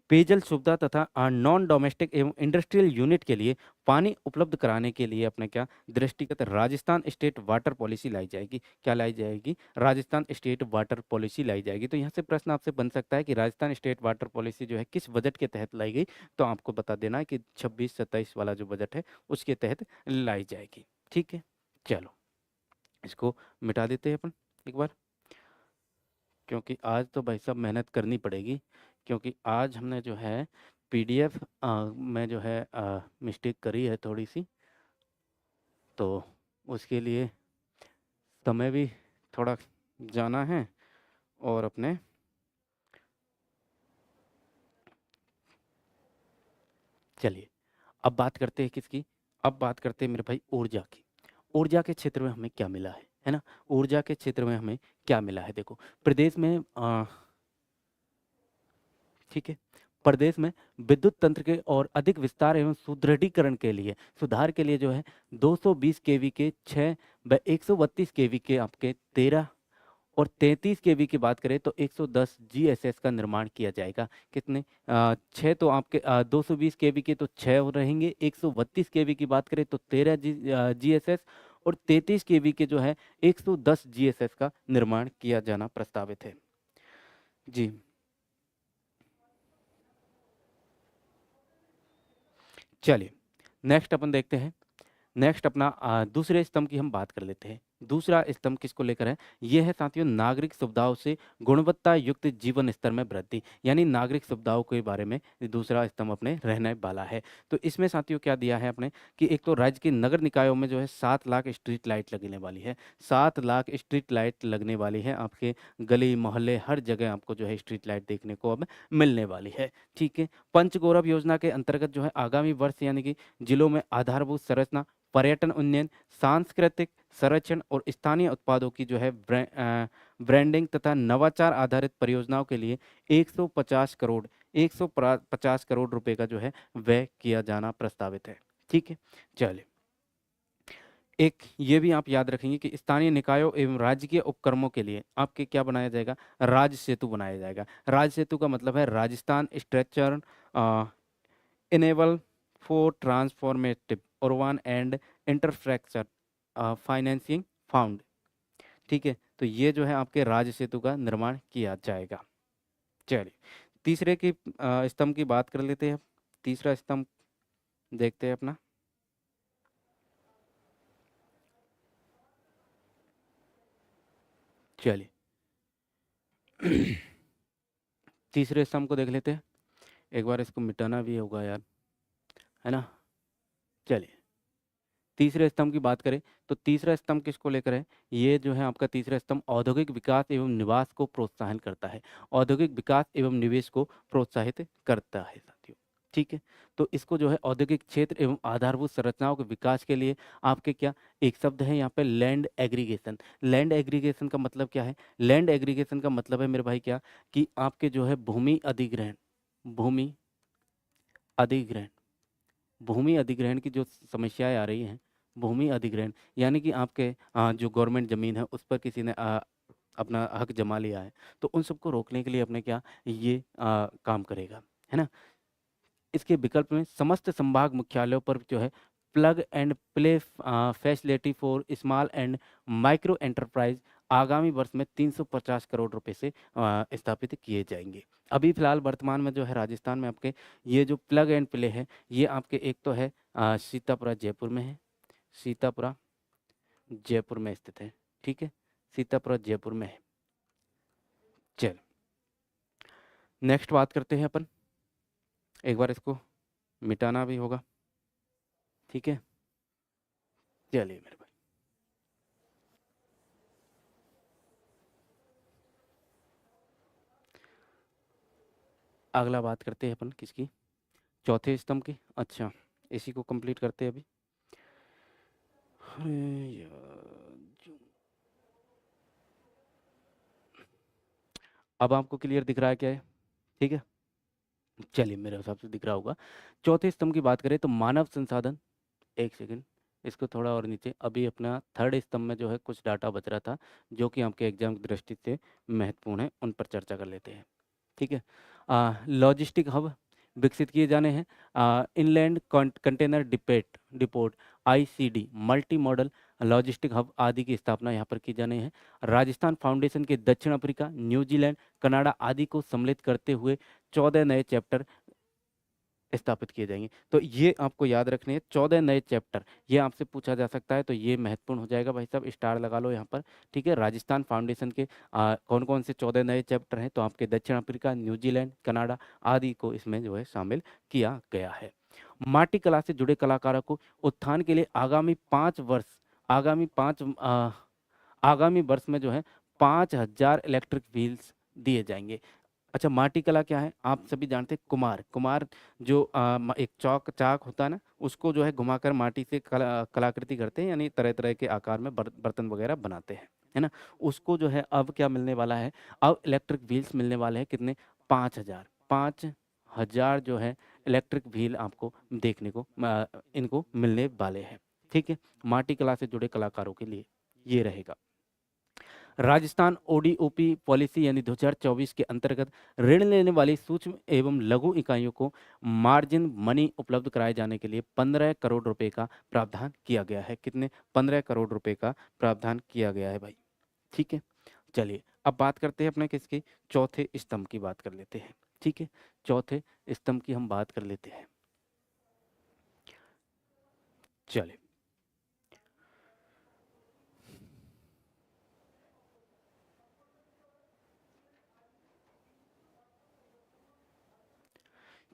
पेयजल सुविधा तथा नॉन डोमेस्टिक एवं इंडस्ट्रियल यूनिट के लिए पानी उपलब्ध कराने के लिए अपने क्या दृष्टिगत राजस्थान स्टेट वाटर पॉलिसी लाई जाएगी। क्या लाई जाएगी, राजस्थान स्टेट वाटर पॉलिसी लाई जाएगी। तो यहाँ से प्रश्न आपसे बन सकता है कि राजस्थान स्टेट वाटर पॉलिसी जो है किस बजट के तहत लाई गई, तो आपको बता देना है कि 26-27 वाला जो बजट है उसके तहत लाई जाएगी, ठीक है। चलो इसको मिटा देते हैं अपन एक बार, क्योंकि आज तो भाई साहब मेहनत करनी पड़ेगी, क्योंकि आज हमने जो है पीडीएफ में जो है मिस्टेक करी है थोड़ी सी, तो उसके लिए समय भी थोड़ा जाना है। और अपने चलिए अब बात करते हैं किसकी, अब बात करते हैं मेरे भाई ऊर्जा की। ऊर्जा के क्षेत्र में हमें क्या मिला है ना, ऊर्जा के क्षेत्र में हमें क्या मिला है, देखो प्रदेश में ठीक है, प्रदेश में विद्युत तंत्र के और अधिक विस्तार एवं सुदृढ़ीकरण के लिए, सुधार के लिए जो है 220 केवी के 6 व 132 केवी के आपके 13 और 33 केवी की बात करें तो 110 जीएसएस का निर्माण किया जाएगा। कितने, 6 तो आपके 220 केवी के तो 6 रहेंगे, 132 केवी की बात करें तो 13 जीएसएस और 33 केवी के जो है 110 जीएसएस का निर्माण किया जाना प्रस्तावित है जी। चलिए नेक्स्ट अपन देखते हैं, नेक्स्ट अपना दूसरे स्तंभ की हम बात कर लेते हैं। दूसरा स्तंभ किसको लेकर है, ये है साथियों नागरिक सुविधाओं से गुणवत्ता युक्त जीवन स्तर में वृद्धि, यानी नागरिक सुविधाओं के बारे में दूसरा स्तंभ अपने रहने वाला है। तो इसमें साथियों क्या दिया है अपने कि एक तो राज्य के नगर निकायों में जो है 7 लाख स्ट्रीट लाइट लगने वाली है, 7 लाख स्ट्रीट लाइट लगने वाली है, आपके गली मोहल्ले हर जगह आपको जो है स्ट्रीट लाइट देखने को अब मिलने वाली है, ठीक है। पंचगौरव योजना के अंतर्गत जो है आगामी वर्ष यानी कि जिलों में आधारभूत संरचना, पर्यटन उन्नयन, सांस्कृतिक संरक्षण और स्थानीय उत्पादों की जो है ब्रांडिंग तथा नवाचार आधारित परियोजनाओं के लिए 150 करोड़ रुपए का जो है व्यय किया जाना प्रस्तावित है, ठीक है। चलिए एक ये भी आप याद रखेंगे कि स्थानीय निकायों एवं राज्य उपक्रमों के लिए आपके क्या बनाया जाएगा, राज्य सेतु बनाया जाएगा। राज्य सेतु का मतलब है Rajasthan structure enable for transformative urban and infrastructure financing found, ठीक है। तो ये जो है आपके राज्य सेतु का निर्माण किया जाएगा। चलिए तीसरे की स्तंभ की बात कर लेते हैं। तीसरा स्तंभ देखते हैं अपना, चलिए तीसरे स्तंभ को देख लेते हैं एक बार, इसको मिटाना भी होगा यार, है ना। चलिए तीसरे स्तंभ की बात करें तो तीसरा स्तंभ किसको लेकर है, ये जो है आपका तीसरा स्तंभ औद्योगिक विकास एवं निवास को प्रोत्साहन करता है, औद्योगिक विकास एवं निवेश को प्रोत्साहित करता है साथियों, ठीक है। तो इसको जो है औद्योगिक क्षेत्र एवं आधारभूत संरचनाओं के विकास के लिए आपके क्या एक शब्द है यहाँ पे लैंड एग्रीगेशन। लैंड एग्रीगेशन का मतलब क्या है, लैंड एग्रीगेशन का मतलब है मेरे भाई क्या कि आपके जो है भूमि अधिग्रहण, भूमि अधिग्रहण, भूमि अधिग्रहण की जो समस्याएं आ रही हैं, भूमि अधिग्रहण यानी कि आपके जो गवर्नमेंट ज़मीन है उस पर किसी ने अपना हक जमा लिया है, तो उन सबको रोकने के लिए अपने क्या ये काम करेगा, है ना। इसके विकल्प में समस्त संभाग मुख्यालयों पर जो है plug and play facility for small and micro enterprise आगामी वर्ष में 350 करोड़ रुपए से स्थापित किए जाएंगे। अभी फिलहाल वर्तमान में जो है राजस्थान में आपके ये जो प्लग एंड प्ले है, ये आपके एक तो है सीतापुरा जयपुर में है, सीतापुरा जयपुर में स्थित है, ठीक है, सीतापुरा जयपुर में है। चल नेक्स्ट बात करते हैं अपन, एक बार इसको मिटाना भी होगा, ठीक है। चलिए मेरे भाई, अगला बात करते हैं अपन किसकी, चौथे स्तंभ की। अच्छा, इसी को कंप्लीट करते हैं अभी। अरे यार, अब आपको क्लियर दिख रहा है क्या है, ठीक है। चलिए मेरे हिसाब से दिख रहा होगा। चौथे स्तंभ की बात करें तो मानव संसाधन, एक सेकंड, इसको थोड़ा और नीचे, अभी अपना थर्ड स्तंभ में जो है कुछ डाटा बच रहा था जो कि आपके एग्जाम की दृष्टि से महत्वपूर्ण है, उन पर चर्चा कर लेते हैं, ठीक है। लॉजिस्टिक हब विकसित किए जाने हैं। Inland container depot ICD multi modal logistic hub आदि की स्थापना यहाँ पर की जानी है। राजस्थान फाउंडेशन के दक्षिण अफ्रीका, न्यूजीलैंड, कनाडा आदि को सम्मिलित करते हुए 14 नए चैप्टर स्थापित किए जाएंगे। तो ये आपको याद रखने हैं, 14 नए चैप्टर, ये आपसे पूछा जा सकता है, तो ये महत्वपूर्ण हो जाएगा भाई साहब, स्टार लगा लो यहाँ पर, ठीक है। राजस्थान फाउंडेशन के कौन कौन से 14 नए चैप्टर हैं, तो आपके दक्षिण अफ्रीका, न्यूजीलैंड, कनाडा आदि को इसमें जो है शामिल किया गया है। माटी कला से जुड़े कलाकारों को उत्थान के लिए आगामी वर्ष में जो है 5,000 इलेक्ट्रिक व्हील्स दिए जाएंगे। अच्छा, माटी कला क्या है, आप सभी जानते हैं, कुम्हार कुम्हार जो एक चाक होता है ना, उसको जो है घुमाकर माटी से कलाकृति करते हैं, यानी तरह तरह के आकार में बर्तन वगैरह बनाते हैं, है ना। उसको जो है अब क्या मिलने वाला है, अब इलेक्ट्रिक व्हील्स मिलने वाले हैं, कितने, 5,000 जो है इलेक्ट्रिक व्हील आपको देखने को इनको मिलने वाले हैं, ठीक है। माटी कला से जुड़े कलाकारों के लिए ये रहेगा। राजस्थान ओडीओपी पॉलिसी यानी 2024 के अंतर्गत ऋण लेने वाली सूक्ष्म एवं लघु इकाइयों को मार्जिन मनी उपलब्ध कराए जाने के लिए 15 करोड़ रुपए का प्रावधान किया गया है। कितने, 15 करोड़ रुपए का प्रावधान किया गया है भाई, ठीक है। चलिए अब बात करते हैं अपने किसकी, चौथे स्तंभ की बात कर लेते हैं, ठीक है। चौथे स्तंभ की हम बात कर लेते हैं। चलिए,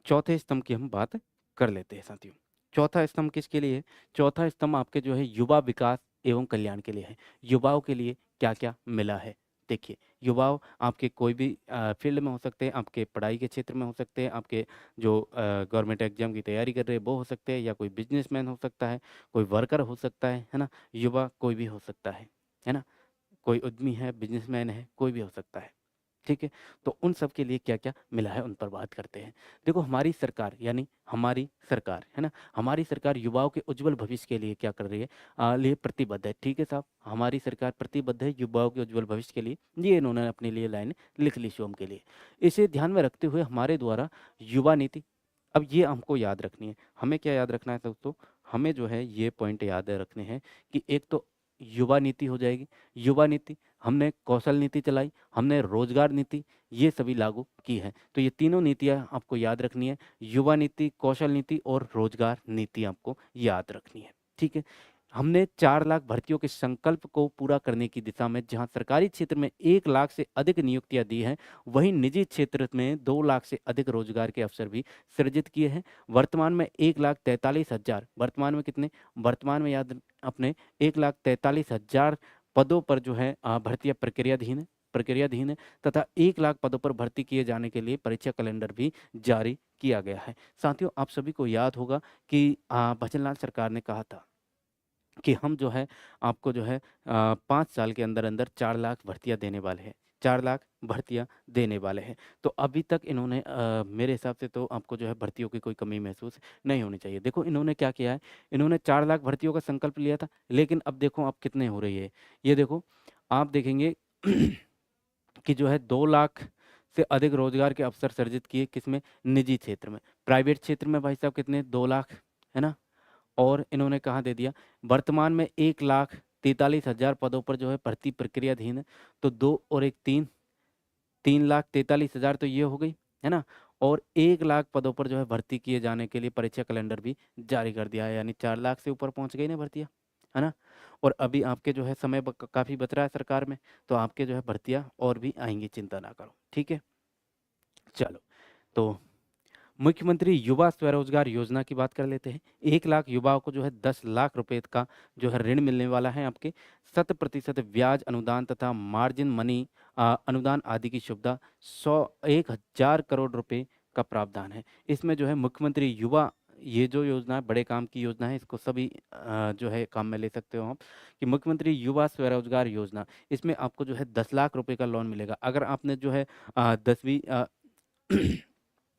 चौथे स्तंभ की हम बात कर लेते हैं साथियों। चौथा स्तंभ किसके लिए है, चौथा स्तंभ आपके जो है युवा विकास एवं कल्याण के लिए है। युवाओं के लिए क्या क्या मिला है, देखिए, युवाओं आपके कोई भी फील्ड में हो सकते हैं, आपके पढ़ाई के क्षेत्र में हो सकते हैं, आपके जो गवर्नमेंट एग्जाम की तैयारी कर रहे हैं वो हो सकते हैं, या कोई बिजनेसमैन हो सकता है, कोई वर्कर हो सकता है ना। युवा कोई भी हो सकता है ना, कोई उद्यमी है, बिजनेसमैन है, कोई भी हो सकता है, ठीक है। तो उन सब के लिए क्या क्या मिला है उन पर बात करते हैं। देखो, हमारी सरकार यानी हमारी सरकार है ना, हमारी सरकार युवाओं के उज्जवल भविष्य के लिए क्या कर रही है, लिए प्रतिबद्ध है, ठीक है साहब। हमारी सरकार प्रतिबद्ध है युवाओं के उज्जवल भविष्य के लिए, ये इन्होंने अपने लिए लाइन लिख ली शिवम के लिए। इसे ध्यान में रखते हुए हमारे द्वारा युवा नीति, अब ये हमको याद रखनी है, हमें क्या याद रखना है दोस्तों, हमें जो है ये पॉइंट याद रखने हैं कि एक तो युवा नीति हो जाएगी, युवा नीति, हमने कौशल नीति चलाई, हमने रोजगार नीति, ये सभी लागू की है। तो ये तीनों नीतियां आपको याद रखनी है, युवा नीति, कौशल नीति और रोजगार नीति आपको याद रखनी है, ठीक है। हमने 4 लाख भर्तियों के संकल्प को पूरा करने की दिशा में जहां सरकारी क्षेत्र में 1 लाख से अधिक नियुक्तियां दी हैं, वहीं निजी क्षेत्र में 2 लाख से अधिक रोजगार के अवसर भी सृजित किए हैं। वर्तमान में 1,43,000, वर्तमान में कितने, वर्तमान में याद अपने 1,43,000 पदों पर जो है भर्तियां प्रक्रियाधीन है तथा 1 लाख पदों पर भर्ती किए जाने के लिए परीक्षा कैलेंडर भी जारी किया गया है। साथियों, आप सभी को याद होगा कि भजनलाल सरकार ने कहा था कि हम जो है आपको जो है 5 साल के अंदर अंदर 4 लाख भर्तियां देने वाले हैं, 4 लाख भर्तियां देने वाले हैं। तो अभी तक इन्होंने मेरे हिसाब से तो आपको जो है भर्तियों की कोई कमी महसूस नहीं होनी चाहिए। देखो इन्होंने क्या किया है, इन्होंने 4 लाख भर्तियों का संकल्प लिया था, लेकिन अब देखो अब कितने हो रही है, ये देखो आप देखेंगे कि जो है 2 लाख से अधिक रोजगार के अवसर सृजित किए, किसमें, निजी क्षेत्र में। प्राइवेट क्षेत्र में भाई साहब कितने, 2 लाख, है ना। और इन्होंने कहाँ दे दिया, वर्तमान में 1 लाख 43,000 पदों पर जो है भर्ती प्रक्रियाधीन है। तो 2 और 1 3, 3,43,000 तो ये हो गई, है ना? और 1 लाख पदों पर जो है भर्ती किए जाने के लिए परीक्षा कैलेंडर भी जारी कर दिया है, यानी 4 लाख से ऊपर पहुँच गई ना भर्तियाँ, है ना? और अभी आपके जो है समय काफ़ी बच रहा है सरकार में, तो आपके जो है भर्तियाँ और भी आएँगी, चिंता ना करो, ठीक है? चलो, तो मुख्यमंत्री युवा स्वरोजगार योजना की बात कर लेते हैं। 1 लाख युवाओं को जो है 10 लाख रुपए का जो है ऋण मिलने वाला है आपके। 100% ब्याज अनुदान तथा मार्जिन मनी अनुदान आदि की सुविधा 1,000 करोड़ रुपए का प्रावधान है। इसमें जो है मुख्यमंत्री युवा, ये जो योजना है बड़े काम की योजना है, इसको सभी जो है काम में ले सकते हो आप, कि मुख्यमंत्री युवा स्वरोजगार योजना, इसमें आपको जो है 10 लाख रुपए का लोन मिलेगा। अगर आपने जो है 10वीं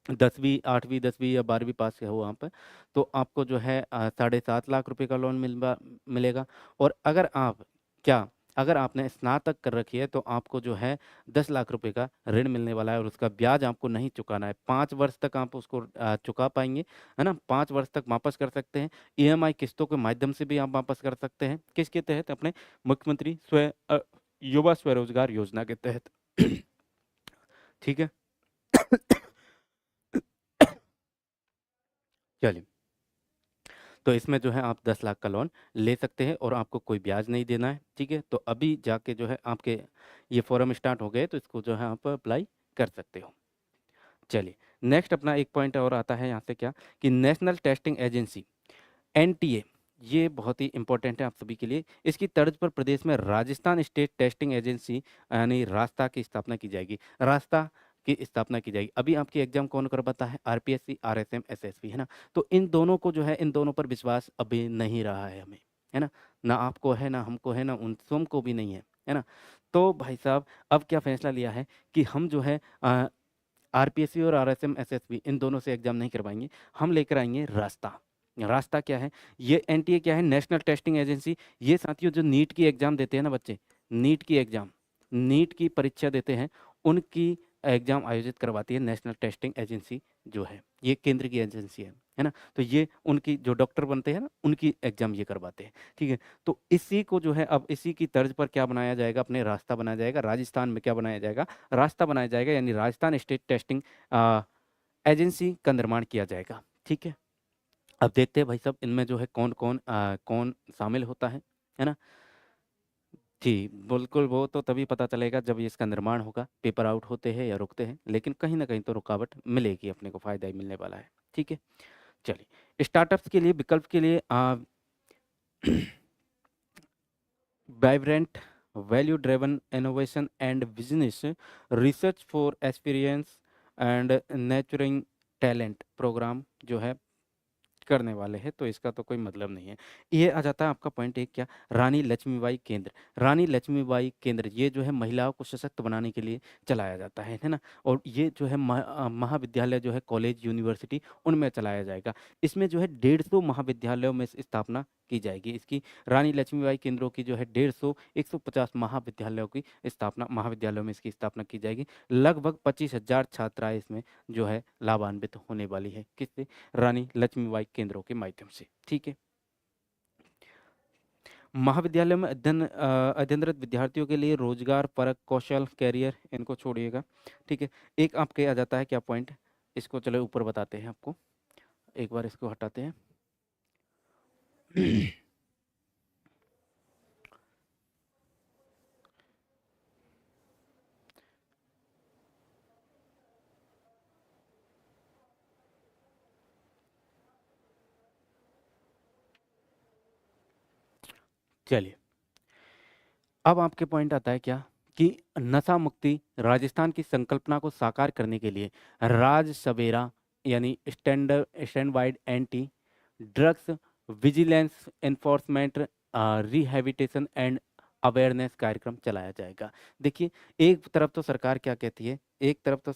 10वीं 8वीं 10वीं या 12वीं पास हो वहाँ पर, तो आपको जो है 7.5 लाख रुपए का लोन मिलेगा। और अगर आपने स्नातक कर रखी है तो आपको जो है 10 लाख रुपए का ऋण मिलने वाला है, और उसका ब्याज आपको नहीं चुकाना है। 5 वर्ष तक आप उसको चुका पाएंगे, है ना? 5 वर्ष तक वापस कर सकते हैं। ईएमआई किस्तों के माध्यम से भी आप वापस कर सकते हैं। किसके तहत? अपने मुख्यमंत्री युवा स्वरोजगार योजना के तहत। ठीक है। चलिए, तो इसमें जो है आप 10 लाख का लोन ले सकते हैं और आपको कोई ब्याज नहीं देना है, ठीक है? तो अभी जाके जो है आपके ये फॉर्म स्टार्ट हो गए, तो इसको जो है आप अप्लाई कर सकते हो। चलिए, नेक्स्ट अपना एक पॉइंट और आता है यहाँ से, क्या कि नेशनल टेस्टिंग एजेंसी एनटीए, ये बहुत ही इंपॉर्टेंट है आप सभी के लिए। इसकी तर्ज पर प्रदेश में राजस्थान स्टेट टेस्टिंग एजेंसी यानी रास्ता की स्थापना की जाएगी। रास्ता की स्थापना की जाएगी। अभी आपकी एग्जाम कौन करवाता है? आरपीएससी, आरएसएम, एसएसबी, है ना? तो इन दोनों को जो है, इन दोनों पर विश्वास अभी नहीं रहा है हमें, है ना? ना आपको है, ना हमको है, ना उन स्वयं को भी नहीं है ना? तो भाई साहब, अब क्या फैसला लिया है कि हम जो है आरपीएससी और आरएसएम, एसएसबी, इन दोनों से एग्जाम नहीं करवाएंगे, हम लेकर आएंगे रास्ता। रास्ता क्या है? ये एनटीए क्या है? National testing agency. ये साथियों जो नीट की एग्जाम देते हैं ना बच्चे, नीट की एग्जाम, नीट की परीक्षा देते हैं, उनकी एग्जाम आयोजित करवाती है नेशनल टेस्टिंग एजेंसी जो है, ये केंद्र की एजेंसी है ना? तो ये उनकी जो डॉक्टर बनते हैं ना, उनकी एग्जाम ये करवाते हैं, ठीक है? तो इसी को जो है अब इसी की तर्ज पर क्या बनाया जाएगा? अपने रास्ता बनाया जाएगा। राजस्थान में क्या बनाया जाएगा? रास्ता बनाया जाएगा, यानी राजस्थान स्टेट टेस्टिंग एजेंसी का निर्माण किया जाएगा, ठीक है? अब देखते हैं भाई साहब, इनमें जो है कौन शामिल होता है ना? जी, बिल्कुल, वो तो तभी पता चलेगा जब ये इसका निर्माण होगा, पेपर आउट होते हैं या रुकते हैं, लेकिन कहीं न कहीं तो रुकावट मिलेगी, अपने को फ़ायदा ही मिलने वाला है, ठीक है? चलिए, स्टार्टअप्स के लिए विकल्प के लिए vibrant value driven innovation and business research for experience and nurturing talent program जो है करने वाले हैं, तो इसका तो कोई मतलब नहीं है। ये आ जाता है आपका पॉइंट एक, क्या? रानी लक्ष्मीबाई केंद्र। रानी लक्ष्मीबाई केंद्र ये जो है महिलाओं को सशक्त बनाने के लिए चलाया जाता है ना? और ये जो है महाविद्यालय जो है, कॉलेज, यूनिवर्सिटी, उनमें चलाया जाएगा। इसमें जो है 150 महाविद्यालयों में स्थापना की जाएगी इसकी। रानी लक्ष्मीबाई केंद्रों की जो है 150 150 महाविद्यालयों में इसकी स्थापना की जाएगी। लगभग 25,000 छात्राएं इसमें जो है लाभान्वित होने वाली है। किससे? रानी लक्ष्मीबाई केंद्रों के माध्यम से, ठीक है? महाविद्यालय में अध्ययनरत विद्यार्थियों के लिए रोजगार परक कौशल कैरियर, इनको छोड़िएगा, ठीक है? एक आपके आ जाता है क्या पॉइंट, इसको चलो ऊपर बताते हैं आपको, एक बार इसको हटाते हैं। चलिए, अब आपके पॉइंट आता है क्या कि नशा मुक्ति राजस्थान की संकल्पना को साकार करने के लिए राज सवेरा, यानी stand wide anti drugs vigilance enforcement rehabilitation and awareness कार्यक्रम चलाया जाएगा। देखिए, एक तरफ तो सरकार क्या कहती है, एक तरफ तो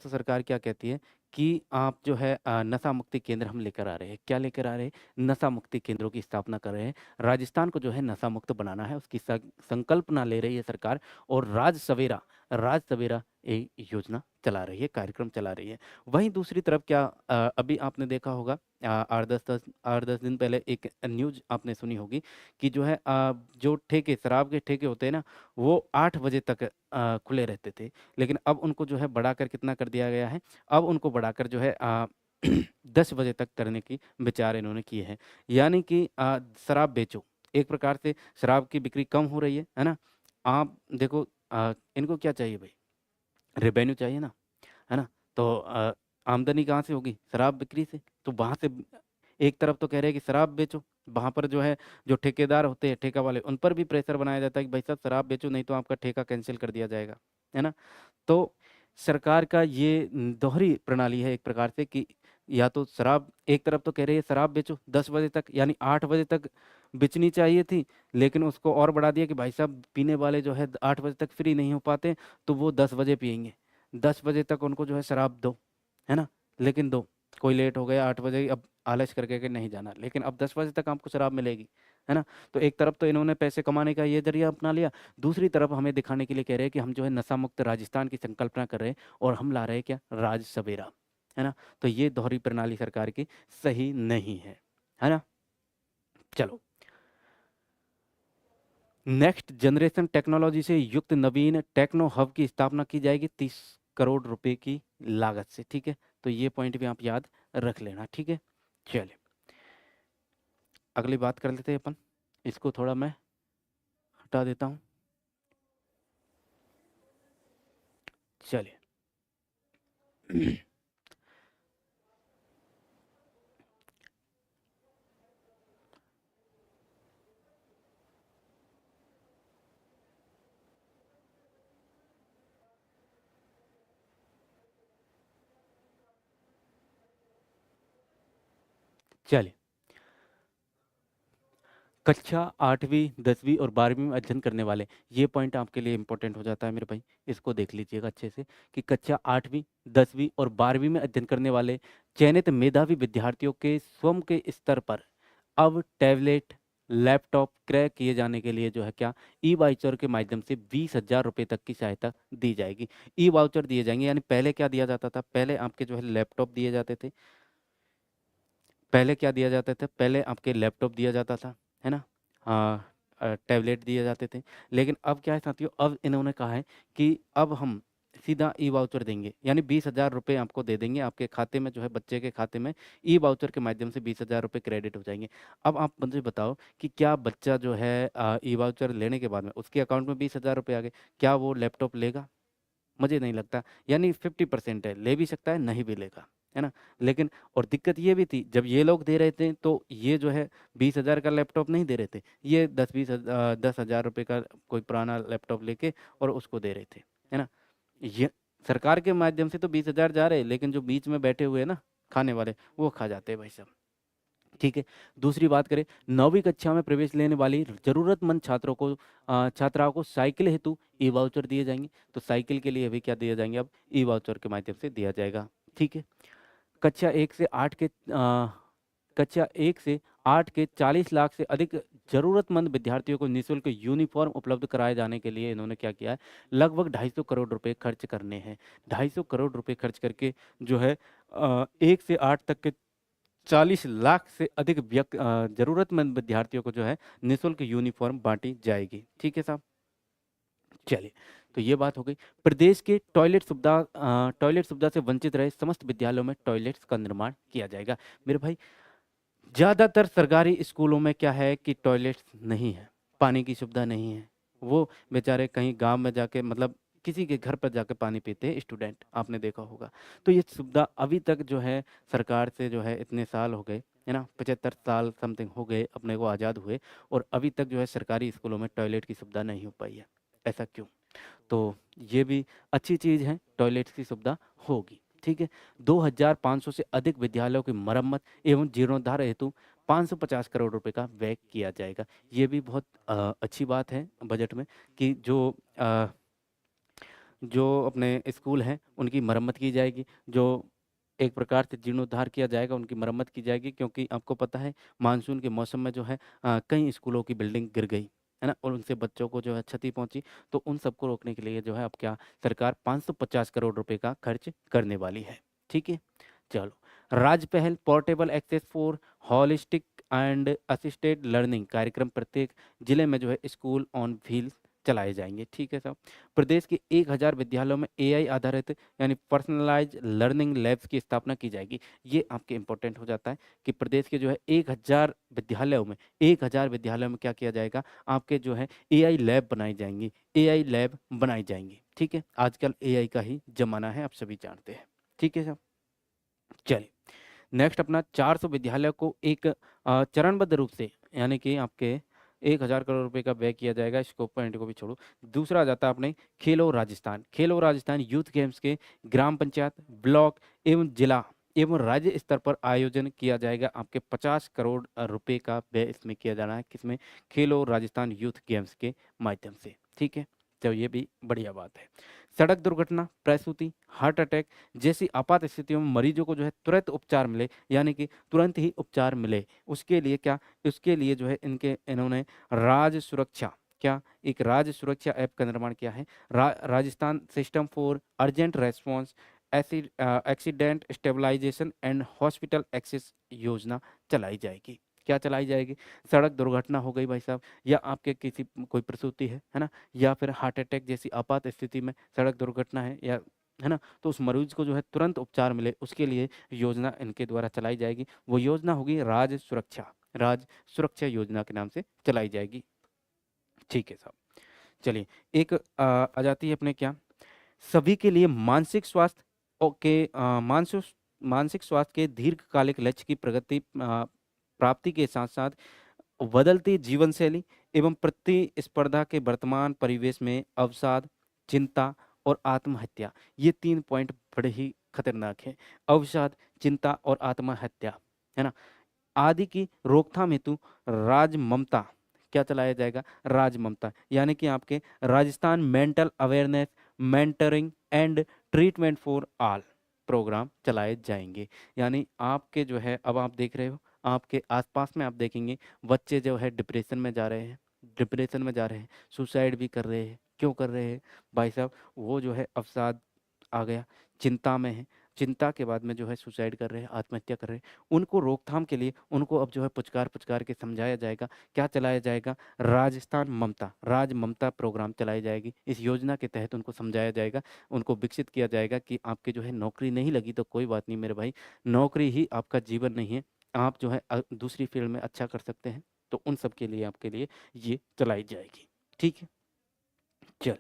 सरकार क्या कहती है कि आप जो है नशा मुक्ति केंद्र हम लेकर आ रहे हैं। क्या लेकर आ रहे हैं? नशा मुक्ति केंद्रों की स्थापना कर रहे हैं। राजस्थान को जो है नशा मुक्त बनाना है, उसकी संकल्पना ले रही है सरकार। और राज सवेरा, राज सवेरा एक योजना चला रही है, कार्यक्रम चला रही है। वहीं दूसरी तरफ क्या अभी आपने देखा होगा 8-10 दिन पहले एक न्यूज़ आपने सुनी होगी कि जो है जो ठेके शराब के ठेके होते हैं ना, वो 8 बजे तक खुले रहते थे। लेकिन अब उनको जो है बढ़ाकर कितना कर दिया गया है, अब उनको बढ़ाकर जो है 10 बजे तक करने की विचार इन्होंने किए हैं। यानी कि शराब बेचो, एक प्रकार से शराब की बिक्री कम हो रही है ना? आप देखो इनको क्या चाहिए भई? रेवेन्यू चाहिए ना, है ना? तो आमदनी कहाँ से होगी? शराब बिक्री से। तो वहाँ से एक तरफ तो कह रहे हैं कि शराब बेचो, वहाँ पर जो है जो ठेकेदार होते हैं, ठेका वाले, उन पर भी प्रेशर बनाया जाता है कि भाई साहब शराब बेचो नहीं तो आपका ठेका कैंसल कर दिया जाएगा, है ना? तो सरकार का ये दोहरी प्रणाली है एक प्रकार से कि या तो शराब एक तरफ तो कह रही है शराब बेचो 10 बजे तक यानी 8 बजे तक बेचनी चाहिए थी, लेकिन उसको और बढ़ा दिया कि भाई साहब पीने वाले जो है 8 बजे तक फ्री नहीं हो पाते, तो वो 10 बजे पिएँगे। 10 बजे तक उनको जो है शराब दो, है ना? लेकिन दो, कोई लेट हो गया 8 बजे अब आलस करके कि नहीं जाना, लेकिन अब 10 बजे तक आपको शराब मिलेगी, है ना? तो एक तरफ तो इन्होंने पैसे कमाने का ये ज़रिया अपना लिया, दूसरी तरफ हमें दिखाने के लिए कह रहे हैं कि हम जो है नशा मुक्त राजस्थान की संकल्पना कर रहे हैं और हम ला रहे हैं क्या? राज सवेरा, है ना? तो ये दोहरी प्रणाली सरकार की सही नहीं है ना? चलो, नेक्स्ट जनरेशन टेक्नोलॉजी से युक्त नवीन टेक्नो हब की स्थापना की जाएगी 30 करोड़ रुपए की लागत से, ठीक है? तो ये पॉइंट भी आप याद रख लेना, ठीक है? चलिए, अगली बात कर लेते हैं अपन। इसको थोड़ा मैं हटा देता हूँ। चलिए। चलिए, कक्षा 8वीं, 10वीं और 12वीं में अध्ययन करने वाले, ये पॉइंट आपके लिए इम्पोर्टेंट हो जाता है मेरे भाई। इसको देख लीजिएगा अच्छे से कि कक्षा 8वीं, 10वीं और 12वीं में अध्ययन करने वाले चयनित मेधावी विद्यार्थियों के स्वयं के स्तर पर अब टैबलेट, लैपटॉप क्रय किए जाने के लिए जो है क्या ई-वाउचर के माध्यम से 20,000 रुपए तक की सहायता दी जाएगी। ई-वाउचर दिए जाएँगे यानी पहले क्या दिया जाता था? पहले आपके जो है लैपटॉप दिए जाते थे। पहले क्या दिया जाता था? पहले आपके लैपटॉप दिया जाता था, है ना? टैबलेट दिए जाते थे। लेकिन अब क्या है साथियों, अब इन्होंने कहा है कि अब हम सीधा ई-वाउचर देंगे, यानी 20,000 रुपए आपको दे देंगे, आपके खाते में जो है बच्चे के खाते में ई-वाउचर के माध्यम से 20,000 रुपए क्रेडिट हो जाएँगे। अब आप मुझे बताओ कि क्या बच्चा जो है ई-वाउचर लेने के बाद में उसके अकाउंट में 20,000 रुपए आ गए, क्या वो लैपटॉप लेगा? मुझे नहीं लगता। यानी 50% है, ले भी सकता है, नहीं भी लेगा, है ना? लेकिन और दिक्कत ये भी थी, जब ये लोग दे रहे थे, तो ये जो है 20,000 का लैपटॉप नहीं दे रहे थे। ये 10,000 रुपए का कोई पुराना लैपटॉप लेके और उसको दे रहे थे, है ना? ये सरकार के माध्यम से तो 20,000 जा रहे हैं, लेकिन जो बीच में बैठे हुए हैं ना, खाने वाले, वो खा जाते हैं भाई साहब। ठीक है। दूसरी बात करें 9वीं कक्षा में प्रवेश लेने वाली ज़रूरतमंद छात्रों को छात्राओं को साइकिल हेतु ई-वाउचर दिए जाएँगे। तो साइकिल के लिए भी क्या दिए जाएँगे अब ई-वाउचर के माध्यम से दिया जाएगा। ठीक है। कक्षा 1 से 8 के कक्षा 1 से 8 के 40 लाख से अधिक ज़रूरतमंद विद्यार्थियों को निःशुल्क यूनिफ़ॉर्म उपलब्ध कराए जाने के लिए इन्होंने क्या किया है, लगभग 250 करोड़ रुपए खर्च करने हैं। 250 करोड़ रुपए खर्च करके जो है 1 से 8 तक के 40 लाख से अधिक ज़रूरतमंद विद्यार्थियों को जो है निःशुल्क यूनिफ़ॉर्म बाँटी जाएगी। ठीक है साहब? चलिए, तो ये बात हो गई। प्रदेश के टॉयलेट सुविधा से वंचित रहे समस्त विद्यालयों में टॉयलेट्स का निर्माण किया जाएगा। मेरे भाई ज़्यादातर सरकारी स्कूलों में क्या है कि टॉयलेट्स नहीं है, पानी की सुविधा नहीं है। वो बेचारे कहीं गाँव में जाके मतलब किसी के घर पर जाके पानी पीते हैं स्टूडेंट, आपने देखा होगा। तो ये सुविधा अभी तक जो है सरकार से जो है इतने साल हो गए, है ना? 75 साल समथिंग हो गए अपने को आज़ाद हुए और अभी तक जो है सरकारी स्कूलों में टॉयलेट की सुविधा नहीं हो पाई है। ऐसा क्यों? तो ये भी अच्छी चीज़ है, टॉयलेट्स की सुविधा होगी, ठीक है। 2,500 से अधिक विद्यालयों की मरम्मत एवं जीर्णोद्धार हेतु 550 करोड़ रुपए का व्यय किया जाएगा। ये भी बहुत अच्छी बात है बजट में कि जो अपने स्कूल हैं, उनकी मरम्मत की जाएगी, जो एक प्रकार से जीर्णोद्धार किया जाएगा, उनकी मरम्मत की जाएगी क्योंकि आपको पता है मानसून के मौसम में जो है कई स्कूलों की बिल्डिंग गिर गई, है ना, और उनसे बच्चों को जो है क्षति पहुंची, तो उन सबको रोकने के लिए जो है अब क्या सरकार 550 करोड़ रुपए का खर्च करने वाली है। ठीक है, चलो। Raj Pahal portable access for holistic and assisted learning कार्यक्रम प्रत्येक जिले में जो है स्कूल ऑन व्हील्स चलाए जाएंगे। ठीक है साहब। प्रदेश के 1000 विद्यालयों में एआई आधारित यानी पर्सनलाइज लर्निंग लैब्स की स्थापना की जाएगी। ये आपके इंपॉर्टेंट हो जाता है कि प्रदेश के जो है 1000 विद्यालयों में क्या किया जाएगा, आपके जो है एआई लैब बनाई जाएंगी, एआई लैब बनाई जाएंगी। ठीक है, आजकल एआई का ही जमाना है, आप सभी जानते हैं। ठीक है साहब, चलिए। नेक्स्ट अपना 400 विद्यालय को एक चरणबद्ध रूप से यानी कि आपके 1000 करोड़ रुपए का व्यय किया जाएगा। स्कोप पॉइंट को भी छोड़ो, दूसरा आ जाता है अपने खेलो राजस्थान। खेलो राजस्थान यूथ गेम्स के ग्राम पंचायत, ब्लॉक एवं जिला एवं राज्य स्तर पर आयोजन किया जाएगा। आपके 50 करोड़ रुपए का व्यय इसमें किया जाना है, किसमें, खेलो राजस्थान यूथ गेम्स के माध्यम से। ठीक है, तो ये भी बढ़िया बात है। सड़क दुर्घटना, प्रसूति, हार्ट अटैक जैसी आपात स्थितियों में मरीजों को जो है तुरंत उपचार मिले, यानी कि तुरंत ही उपचार मिले, उसके लिए क्या, उसके लिए जो है इन्होंने राज सुरक्षा, क्या एक राज सुरक्षा ऐप का निर्माण किया है। Rajasthan system for urgent response accident stabilisation and hospital access योजना चलाई जाएगी। क्या चलाई जाएगी, सड़क दुर्घटना हो गई भाई साहब, या आपके किसी कोई प्रसूति है ना, या फिर हार्ट अटैक जैसी आपात स्थिति में सड़क दुर्घटना है ना, तो उस मरीज को जो है तुरंत उपचार मिले, उसके लिए योजना इनके द्वारा चलाई जाएगी। वो योजना होगी राज सुरक्षा योजना के नाम से चलाई जाएगी। ठीक है साहब, चलिए। एक आ जाती है अपने क्या, सभी के लिए मानसिक स्वास्थ्य मानसिक स्वास्थ्य के दीर्घकालिक लक्ष्य की प्रगति प्राप्ति के साथ साथ बदलती जीवन शैली एवं प्रतिस्पर्धा के वर्तमान परिवेश में अवसाद, चिंता और आत्महत्या, ये 3 पॉइंट बड़े ही खतरनाक है। अवसाद, चिंता और आत्महत्या, है ना, आदि की रोकथाम हेतु राज ममता क्या चलाया जाएगा, राज ममता, यानी कि आपके Rajasthan mental awareness mentoring and treatment for all programme चलाए जाएंगे। यानी आपके जो है, अब आप देख रहे हो आपके आसपास में, आप देखेंगे बच्चे जो है डिप्रेशन में जा रहे हैं, सुसाइड भी कर रहे हैं। क्यों कर रहे हैं भाई साहब, वो जो है अवसाद आ गया, चिंता में है, चिंता के बाद में जो है सुसाइड कर रहे हैं, आत्महत्या कर रहे हैं। उनको रोकथाम के लिए उनको अब जो है पुचकार पुचकार के समझाया जाएगा। क्या चलाया जाएगा, राज ममता प्रोग्राम चलाई जाएगी। इस योजना के तहत उनको समझाया जाएगा, उनको विकसित किया जाएगा कि आपके जो है नौकरी नहीं लगी तो कोई बात नहीं मेरे भाई, नौकरी ही आपका जीवन नहीं है, आप जो है दूसरी फील्ड में अच्छा कर सकते हैं। तो उन सब के लिए आपके लिए ये चलाई जाएगी। ठीक है, चल।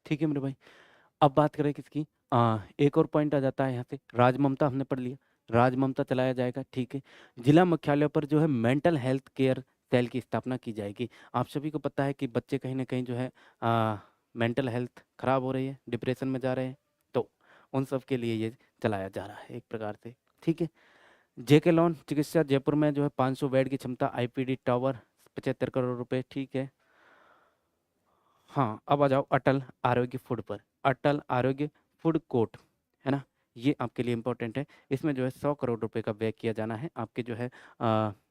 ठीक है मेरे भाई, अब बात करें किसकी, एक और पॉइंट आ जाता है यहाँ से, राजममता हमने पढ़ लिया, राजममता चलाया जाएगा। ठीक है, जिला मुख्यालयों पर जो है मेंटल हेल्थ केयर सेल की स्थापना की जाएगी। आप सभी को पता है कि बच्चे कहीं ना कहीं जो है मेंटल हेल्थ खराब हो रही है, डिप्रेशन में जा रहे हैं, तो उन सब के लिए ये चलाया जा रहा है एक प्रकार से। ठीक है, जेके लॉन चिकित्सा जयपुर में जो है 500 बेड की क्षमता, आईपीडी टावर 75 करोड़ रुपए। ठीक है, हाँ, अब आ जाओ अटल आरोग्य फूड पर, अटल आरोग्य फूड कोर्ट, है ना, ये आपके लिए इम्पोर्टेंट है। इसमें जो है 100 करोड़ रुपए का व्यय किया जाना है। आपके जो है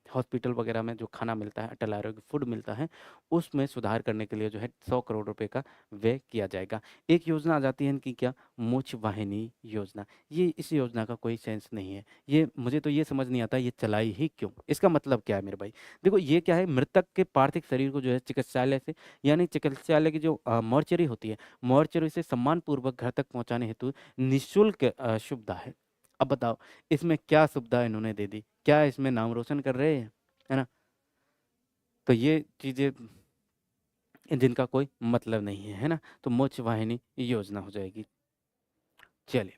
हॉस्पिटल वगैरह में जो खाना मिलता है, अटल आरोग्य फूड मिलता है, उसमें सुधार करने के लिए जो है 100 करोड़ रुपए का व्यय किया जाएगा। एक योजना आ जाती है इनकी, क्या, मोच वाहिनी योजना। ये इस योजना का कोई सेंस नहीं है, ये मुझे तो ये समझ नहीं आता ये चलाई ही क्यों, इसका मतलब क्या है मेरे भाई। देखो ये क्या है, मृतक के पार्थिव शरीर को जो है चिकित्सालय से, यानी चिकित्सालय की जो मॉर्चरी होती है, मॉर्चरी से सम्मान पूर्वक घर तक पहुंचाने हेतु निःशुल्क सुविधा है। अब बताओ इसमें क्या सुविधा इन्होंने दे दी, क्या इसमें नाम रोशन कर रहे हैं, है ना, तो ये चीजें जिनका कोई मतलब नहीं है ना, तो मोक्ष वाहिनी योजना हो जाएगी। चलिए,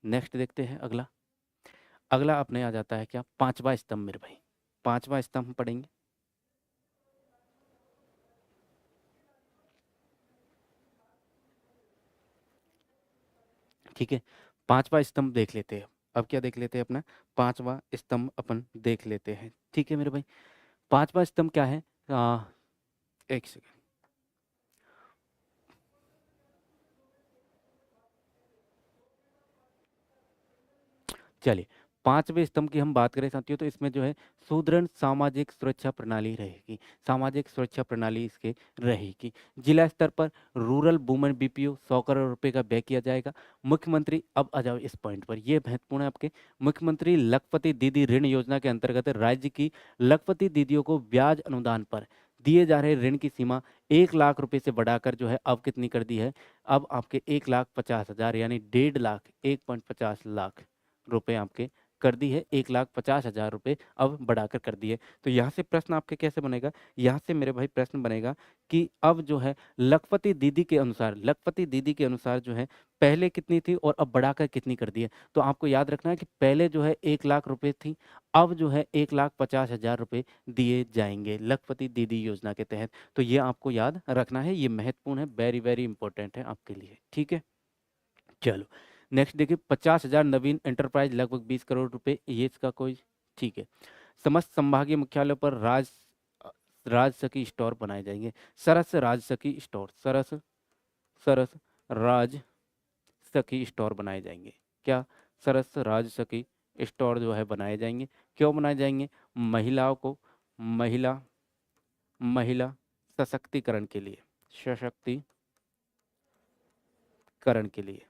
नेक्स्ट देखते हैं अगला। अगला अपने आ जाता है क्या, पांचवा स्तंभ मेरे भाई, पांचवा स्तंभ हम पढ़ेंगे। ठीक है, पांचवा स्तंभ देख लेते हैं। अब क्या देख लेते हैं अपना पांचवा स्तंभ अपन देख लेते हैं। ठीक है मेरे भाई, पांचवा स्तंभ क्या है? एक सेकेंड। चलिए, पांचवें स्तंभ की हम बात करें साथियों, तो इसमें जो है सुदृढ़ सामाजिक सुरक्षा प्रणाली रहेगी। सामाजिक सुरक्षा प्रणाली इसके रहेगी। जिला स्तर पर रूरल वुमेन बीपीओ 100 करोड़ रुपए का व्यय किया जाएगा। मुख्यमंत्री, अब आ जाओ इस पॉइंट पर, ये महत्वपूर्ण है आपके। मुख्यमंत्री लखपति दीदी ऋण योजना के अंतर्गत राज्य की लखपति दीदियों को ब्याज अनुदान पर दिए जा रहे ऋण की सीमा 1 लाख रुपए से बढ़ाकर जो है अब कितनी कर दी है? अब आपके 1,50,000 यानी 1.5 लाख, 1.50 लाख रुपए आपके कर दी है। 1,50,000 रुपए अब बढ़ाकर कर दी है। तो यहाँ से प्रश्न आपके कैसे बनेगा? यहाँ से मेरे भाई प्रश्न बनेगा कि अब जो है लखपति दीदी के अनुसार जो है पहले कितनी थी और अब बढ़ाकर कितनी कर दी है। तो आपको याद रखना है कि पहले जो है 1 लाख रुपए थी, अब जो है 1,50,000 रुपए दिए जाएंगे लखपति दीदी योजना के तहत। तो ये आपको याद रखना है, ये महत्वपूर्ण है, वेरी वेरी इंपॉर्टेंट है आपके लिए। ठीक है, चलो नेक्स्ट देखिए, 50,000 नवीन एंटरप्राइज लगभग 20 करोड़ रुपए, ये इसका कोई, ठीक है। समस्त संभागीय मुख्यालयों पर राजसकी स्टोर बनाए जाएंगे। सरस राजसकी स्टोर, सरस सरस राजसकी स्टोर बनाए जाएंगे। क्या? सरस राजसकी स्टोर जो है बनाए जाएंगे। क्यों बनाए जाएंगे? महिलाओं को, महिला महिला सशक्तिकरण के लिए, सशक्तिकरण के लिए,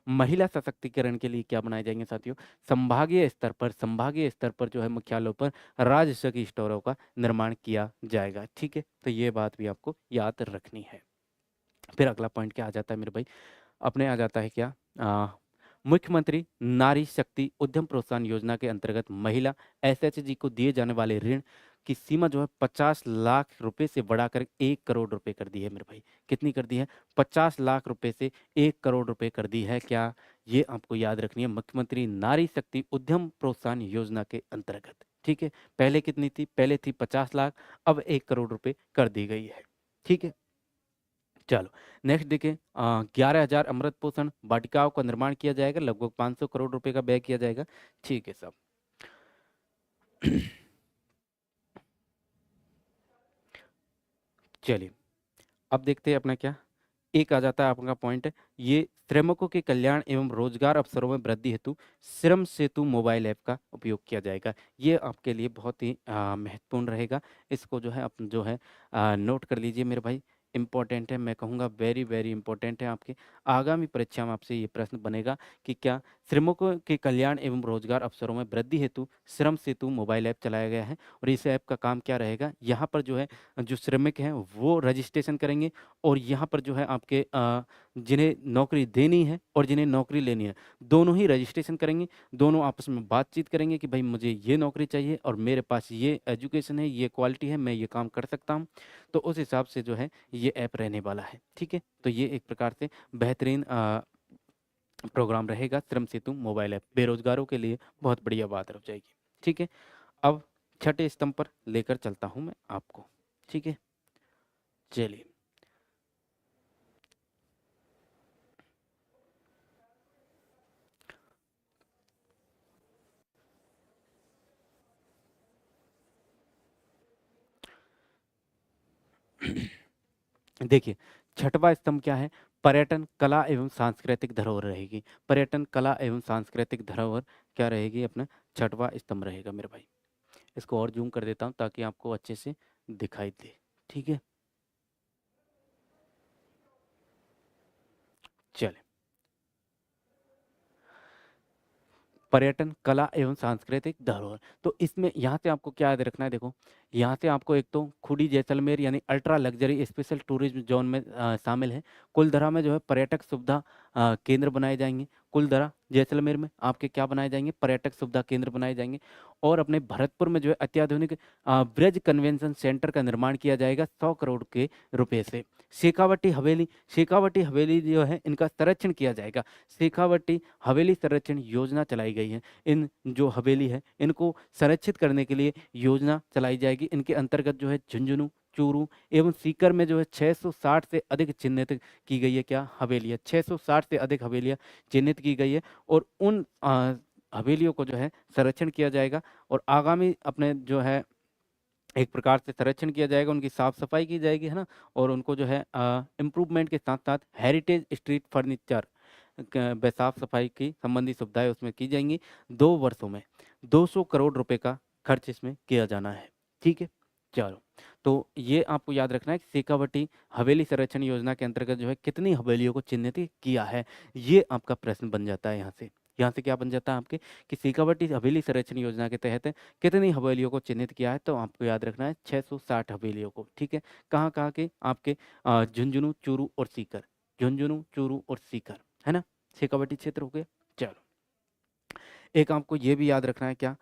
महिला सशक्तिकरण के लिए क्या बनाए जाएंगे साथियों? संभागीय स्तर पर जो है मुख्यालयों पर राजसकी स्टोरों का निर्माण किया जाएगा। ठीक है, तो ये बात भी आपको याद रखनी है। फिर अगला पॉइंट क्या आ जाता है मेरे भाई? अपने आ जाता है क्या? मुख्यमंत्री नारी शक्ति उद्यम प्रोत्साहन योजना के अंतर्गत महिला एसएचजी को दिए जाने वाले ऋण की सीमा जो है 50 लाख रुपए से बढ़ाकर 1 करोड़ रुपए कर दी है मेरे भाई। कितनी कर दी है? 50 लाख रुपए से 1 करोड़ रुपए कर दी है। क्या? ये आपको याद रखनी है, मुख्यमंत्री नारी शक्ति उद्यम प्रोत्साहन योजना के अंतर्गत। ठीक है, पहले कितनी थी? पहले थी 50 लाख, अब 1 करोड़ रुपए कर दी गई है। ठीक है, चलो नेक्स्ट देखिए, 11,000 अमृत पोषण वाटिकाओं का निर्माण किया जाएगा, लगभग 500 करोड़ रुपए का व्यय किया जाएगा। ठीक है सब। चलिए, अब देखते हैं अपना क्या एक आ जाता है आपका पॉइंट है, ये श्रमिकों के कल्याण एवं रोजगार अवसरों में वृद्धि हेतु श्रम सेतु मोबाइल ऐप का उपयोग किया जाएगा। ये आपके लिए बहुत ही महत्वपूर्ण रहेगा। इसको जो है आप जो है नोट कर लीजिए मेरे भाई, इंपॉर्टेंट है, मैं कहूँगा वेरी वेरी इंपॉर्टेंट है। आपके आगामी परीक्षा में आपसे ये प्रश्न बनेगा कि क्या श्रमिकों के कल्याण एवं रोजगार अवसरों में वृद्धि हेतु श्रम सेतु मोबाइल ऐप चलाया गया है। और इस ऐप का काम क्या रहेगा? यहाँ पर जो है जो श्रमिक हैं वो रजिस्ट्रेशन करेंगे, और यहाँ पर जो है आपके जिन्हें नौकरी देनी है और जिन्हें नौकरी लेनी है, दोनों ही रजिस्ट्रेशन करेंगे। दोनों आपस में बातचीत करेंगे कि भाई मुझे ये नौकरी चाहिए और मेरे पास ये एजुकेशन है, ये क्वालिटी है, मैं ये काम कर सकता हूँ। तो उस हिसाब से जो है ये ऐप रहने वाला है। ठीक है, तो ये एक प्रकार से बेहतरीन प्रोग्राम रहेगा श्रम सेतु मोबाइल ऐप, बेरोजगारों के लिए बहुत बढ़िया बात हो जाएगी। ठीक है, अब छठे स्तंभ पर लेकर चलता हूँ मैं आपको। ठीक है, चलिए। देखिए, छठवां स्तंभ क्या है? पर्यटन कला एवं सांस्कृतिक धरोहर रहेगी। पर्यटन कला एवं सांस्कृतिक धरोहर क्या रहेगी? अपना छठवां स्तंभ रहेगा मेरे भाई। इसको और जूम कर देता हूँ ताकि आपको अच्छे से दिखाई दे। ठीक है, चले। पर्यटन कला एवं सांस्कृतिक धरोहर, तो इसमें यहाँ से आपको क्या याद रखना है? देखो, यहाँ से आपको एक तो खुडी जैसलमेर यानी ultra luxury special tourism zone में शामिल है। कुलधरा में जो है पर्यटक सुविधा केंद्र बनाए जाएंगे। कुलधरा जैसलमेर में आपके क्या बनाए जाएंगे? पर्यटक सुविधा केंद्र बनाए जाएंगे। और अपने भरतपुर में जो है अत्याधुनिक ब्रज कन्वेंशन सेंटर का निर्माण किया जाएगा 100 करोड़ के रुपए से। शेखावटी हवेली जो है इनका संरक्षण किया जाएगा। शेखावटी हवेली संरक्षण योजना चलाई गई है। इन जो हवेली है इनको संरक्षित करने के लिए योजना चलाई जाएगी। इनके अंतर्गत जो है झुंझुनू, चूरू एवं सीकर में जो है 660 से अधिक चिन्हित की गई है। क्या? हवेलियाँ, 660 से अधिक हवेलियाँ चिन्हित की गई है। और उन हवेलियों को जो है संरक्षण किया जाएगा और आगामी अपने जो है एक प्रकार से संरक्षण किया जाएगा, उनकी साफ-सफाई की जाएगी, है ना? और उनको जो है इम्प्रूवमेंट के साथ-साथ हेरिटेज स्ट्रीट फर्नीचर व साफ-सफाई की संबंधी सुविधाएँ उसमें की जाएँगी। 2 वर्षों में 200 करोड़ रुपए का खर्च इसमें किया जाना है। ठीक है? चलो, तो ये आपको याद रखना है कि शेखावटी हवेली संरक्षण योजना के अंतर्गत जो है कितनी हवेलियों को चिन्हित किया है, ये आपका प्रश्न बन जाता है यहाँ से। यहाँ से क्या बन जाता है आपके कि शेखावटी हवेली संरक्षण योजना के तहत कितनी हवेलियों को चिन्हित किया है, तो आपको याद रखना है 660 हवेलियों को। ठीक है? कहाँ-कहाँ के आपके झुंझुनू, चूरू और सीकर। झुंझुनू, चूरू और सीकर, है ना? शेखावटी क्षेत्र हो गया। चलो, एक आपको ये भी याद रखना है क्या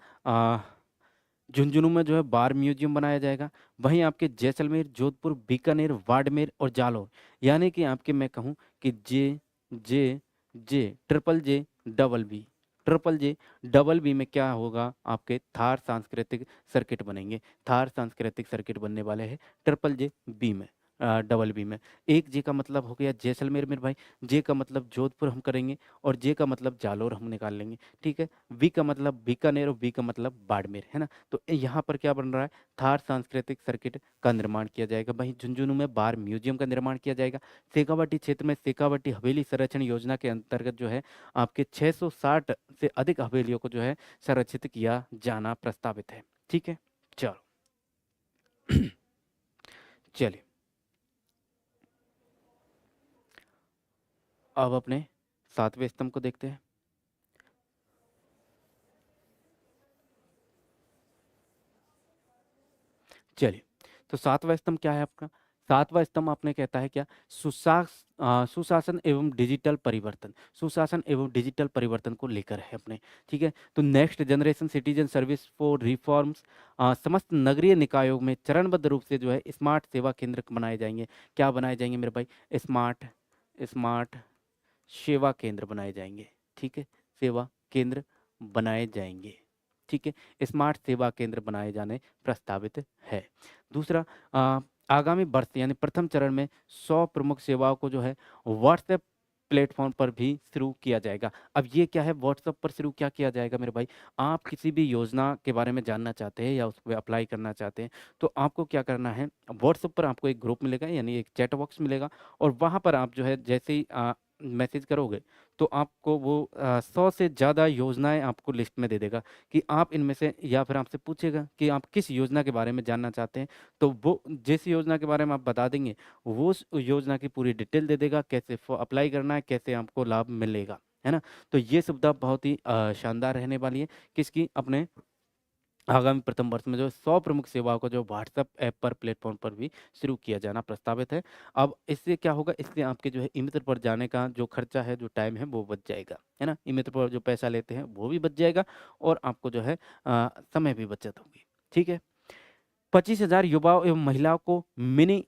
झुंझुनू में जो है बार म्यूजियम बनाया जाएगा। वहीं आपके जैसलमेर, जोधपुर, बीकानेर, बाड़मेर और जालौर, यानी कि आपके मैं कहूँ कि जे, जे, ट्रिपल जे, डबल बी। ट्रिपल जे, डबल बी में क्या होगा आपके थार सांस्कृतिक सर्किट बनेंगे। थार सांस्कृतिक सर्किट बनने वाले हैं ट्रिपल जे बी में, डबल बी में। एक जे का मतलब हो गया जैसलमेर मेरे भाई, जे का मतलब जोधपुर हम करेंगे और जे का मतलब जालौर हम निकाल लेंगे। ठीक है? बी का मतलब बीकानेर और बी का मतलब बाड़मेर, है ना? तो यहाँ पर क्या बन रहा है? थार सांस्कृतिक सर्किट का निर्माण किया जाएगा। वहीं झुंझुनू में बार म्यूजियम का निर्माण किया जाएगा। शेखावाटी क्षेत्र में शेखावाटी हवेली संरक्षण योजना के अंतर्गत जो है आपके 660 से अधिक हवेलियों को जो है संरक्षित किया जाना प्रस्तावित है। ठीक है? चलो चलिए, अब अपने 7वें स्तंभ को देखते हैं। चलिए, तो 7वाँ स्तंभ क्या है आपका? 7वाँ स्तंभ आपने कहता है क्या? सुशासन एवं डिजिटल परिवर्तन। सुशासन एवं डिजिटल परिवर्तन को लेकर है अपने, ठीक है? तो next generation citizen service for reforms, समस्त नगरीय निकायों में चरणबद्ध रूप से जो है स्मार्ट सेवा केंद्र बनाए जाएँगे। क्या बनाए जाएँगे मेरे भाई? स्मार्ट स्मार्ट सेवा केंद्र बनाए जाएँगे, ठीक है? सेवा केंद्र बनाए जाएँगे, ठीक है? स्मार्ट सेवा केंद्र बनाए जाने प्रस्तावित है। दूसरा, आगामी वर्ष यानी प्रथम चरण में 100 प्रमुख सेवाओं को जो है व्हाट्सएप प्लेटफ़ॉर्म पर भी शुरू किया जाएगा। अब ये क्या है, व्हाट्सएप पर शुरू क्या किया जाएगा मेरे भाई? आप किसी भी योजना के बारे में जानना चाहते हैं या उस पे अप्लाई करना चाहते हैं, तो आपको क्या करना है, व्हाट्सएप पर आपको एक ग्रुप मिलेगा यानी एक चैट बॉक्स मिलेगा और वहाँ पर आप जो है जैसे ही मैसेज करोगे, तो आपको वो 100 से ज़्यादा योजनाएँ आपको लिस्ट में दे देगा कि आप इनमें से, या फिर आपसे पूछेगा कि आप किस योजना के बारे में जानना चाहते हैं, तो वो जिस योजना के बारे में आप बता देंगे, वो उस योजना की पूरी डिटेल दे देगा, कैसे अप्लाई करना है, कैसे आपको लाभ मिलेगा, है ना? तो ये सुविधा बहुत ही शानदार रहने वाली है, किसकी? अपने आगामी प्रथम वर्ष में जो 100 प्रमुख सेवाओं को जो व्हाट्सएप ऐप पर प्लेटफ़ॉर्म पर भी शुरू किया जाना प्रस्तावित है। अब इससे क्या होगा, इससे आपके जो है ई-मित्र पर जाने का जो खर्चा है, जो टाइम है, वो बच जाएगा, है ना? ई-मित्र पर जो पैसा लेते हैं, वो भी बच जाएगा और आपको जो है समय भी बचत होगी, ठीक है? 25,000 युवाओं एवं महिलाओं को मिनी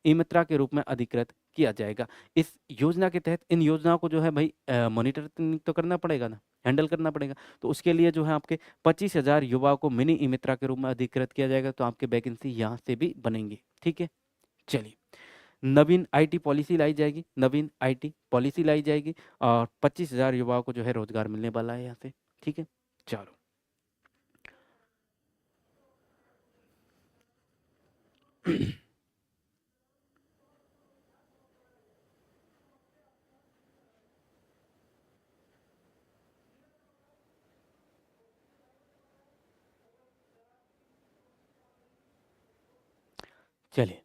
ई-मित्रा के रूप में अधिकृत किया जाएगा। इस योजना के तहत इन योजनाओं को जो है भई मॉनिटरिंग तो करना पड़ेगा ना, हैंडल करना पड़ेगा। तो उसके लिए जो है आपके 25,000 युवाओं को मिनी ई-मित्रा के रूप में अधिकृत किया जाएगा, तो आपकी वैकेंसी यहाँ से भी बनेंगी। ठीक है? चलिए, नवीन आईटी पॉलिसी लाई जाएगी, नवीन आईटी पॉलिसी लाई जाएगी और 25,000 युवाओं को जो है रोज़गार मिलने वाला है यहाँ से। ठीक है? चलो। चलिए,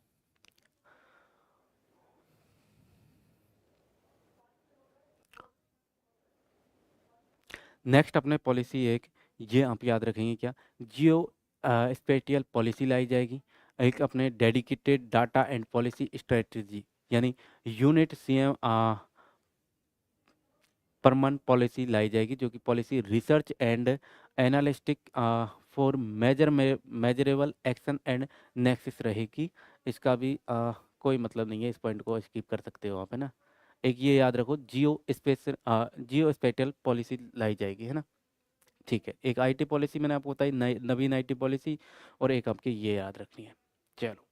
नेक्स्ट अपने पॉलिसी एक, ये आप याद रखेंगे क्या, जियो स्पेटियल पॉलिसी लाई जाएगी। एक अपने dedicated data and policy strategy यानी यूनिट सीएम परमन पॉलिसी लाई जाएगी, जो कि policy research and analytic for measurable action and nexus रहेगी। इसका भी कोई मतलब नहीं है, इस पॉइंट को स्किप कर सकते हो आप, है ना? एक ये याद रखो, जियो स्पेटियल पॉलिसी लाई जाएगी, है ना? ठीक है, एक आईटी पॉलिसी मैंने आपको बताई, नई नवीन आईटी पॉलिसी, और एक आपकी ये याद रखनी है। चलो,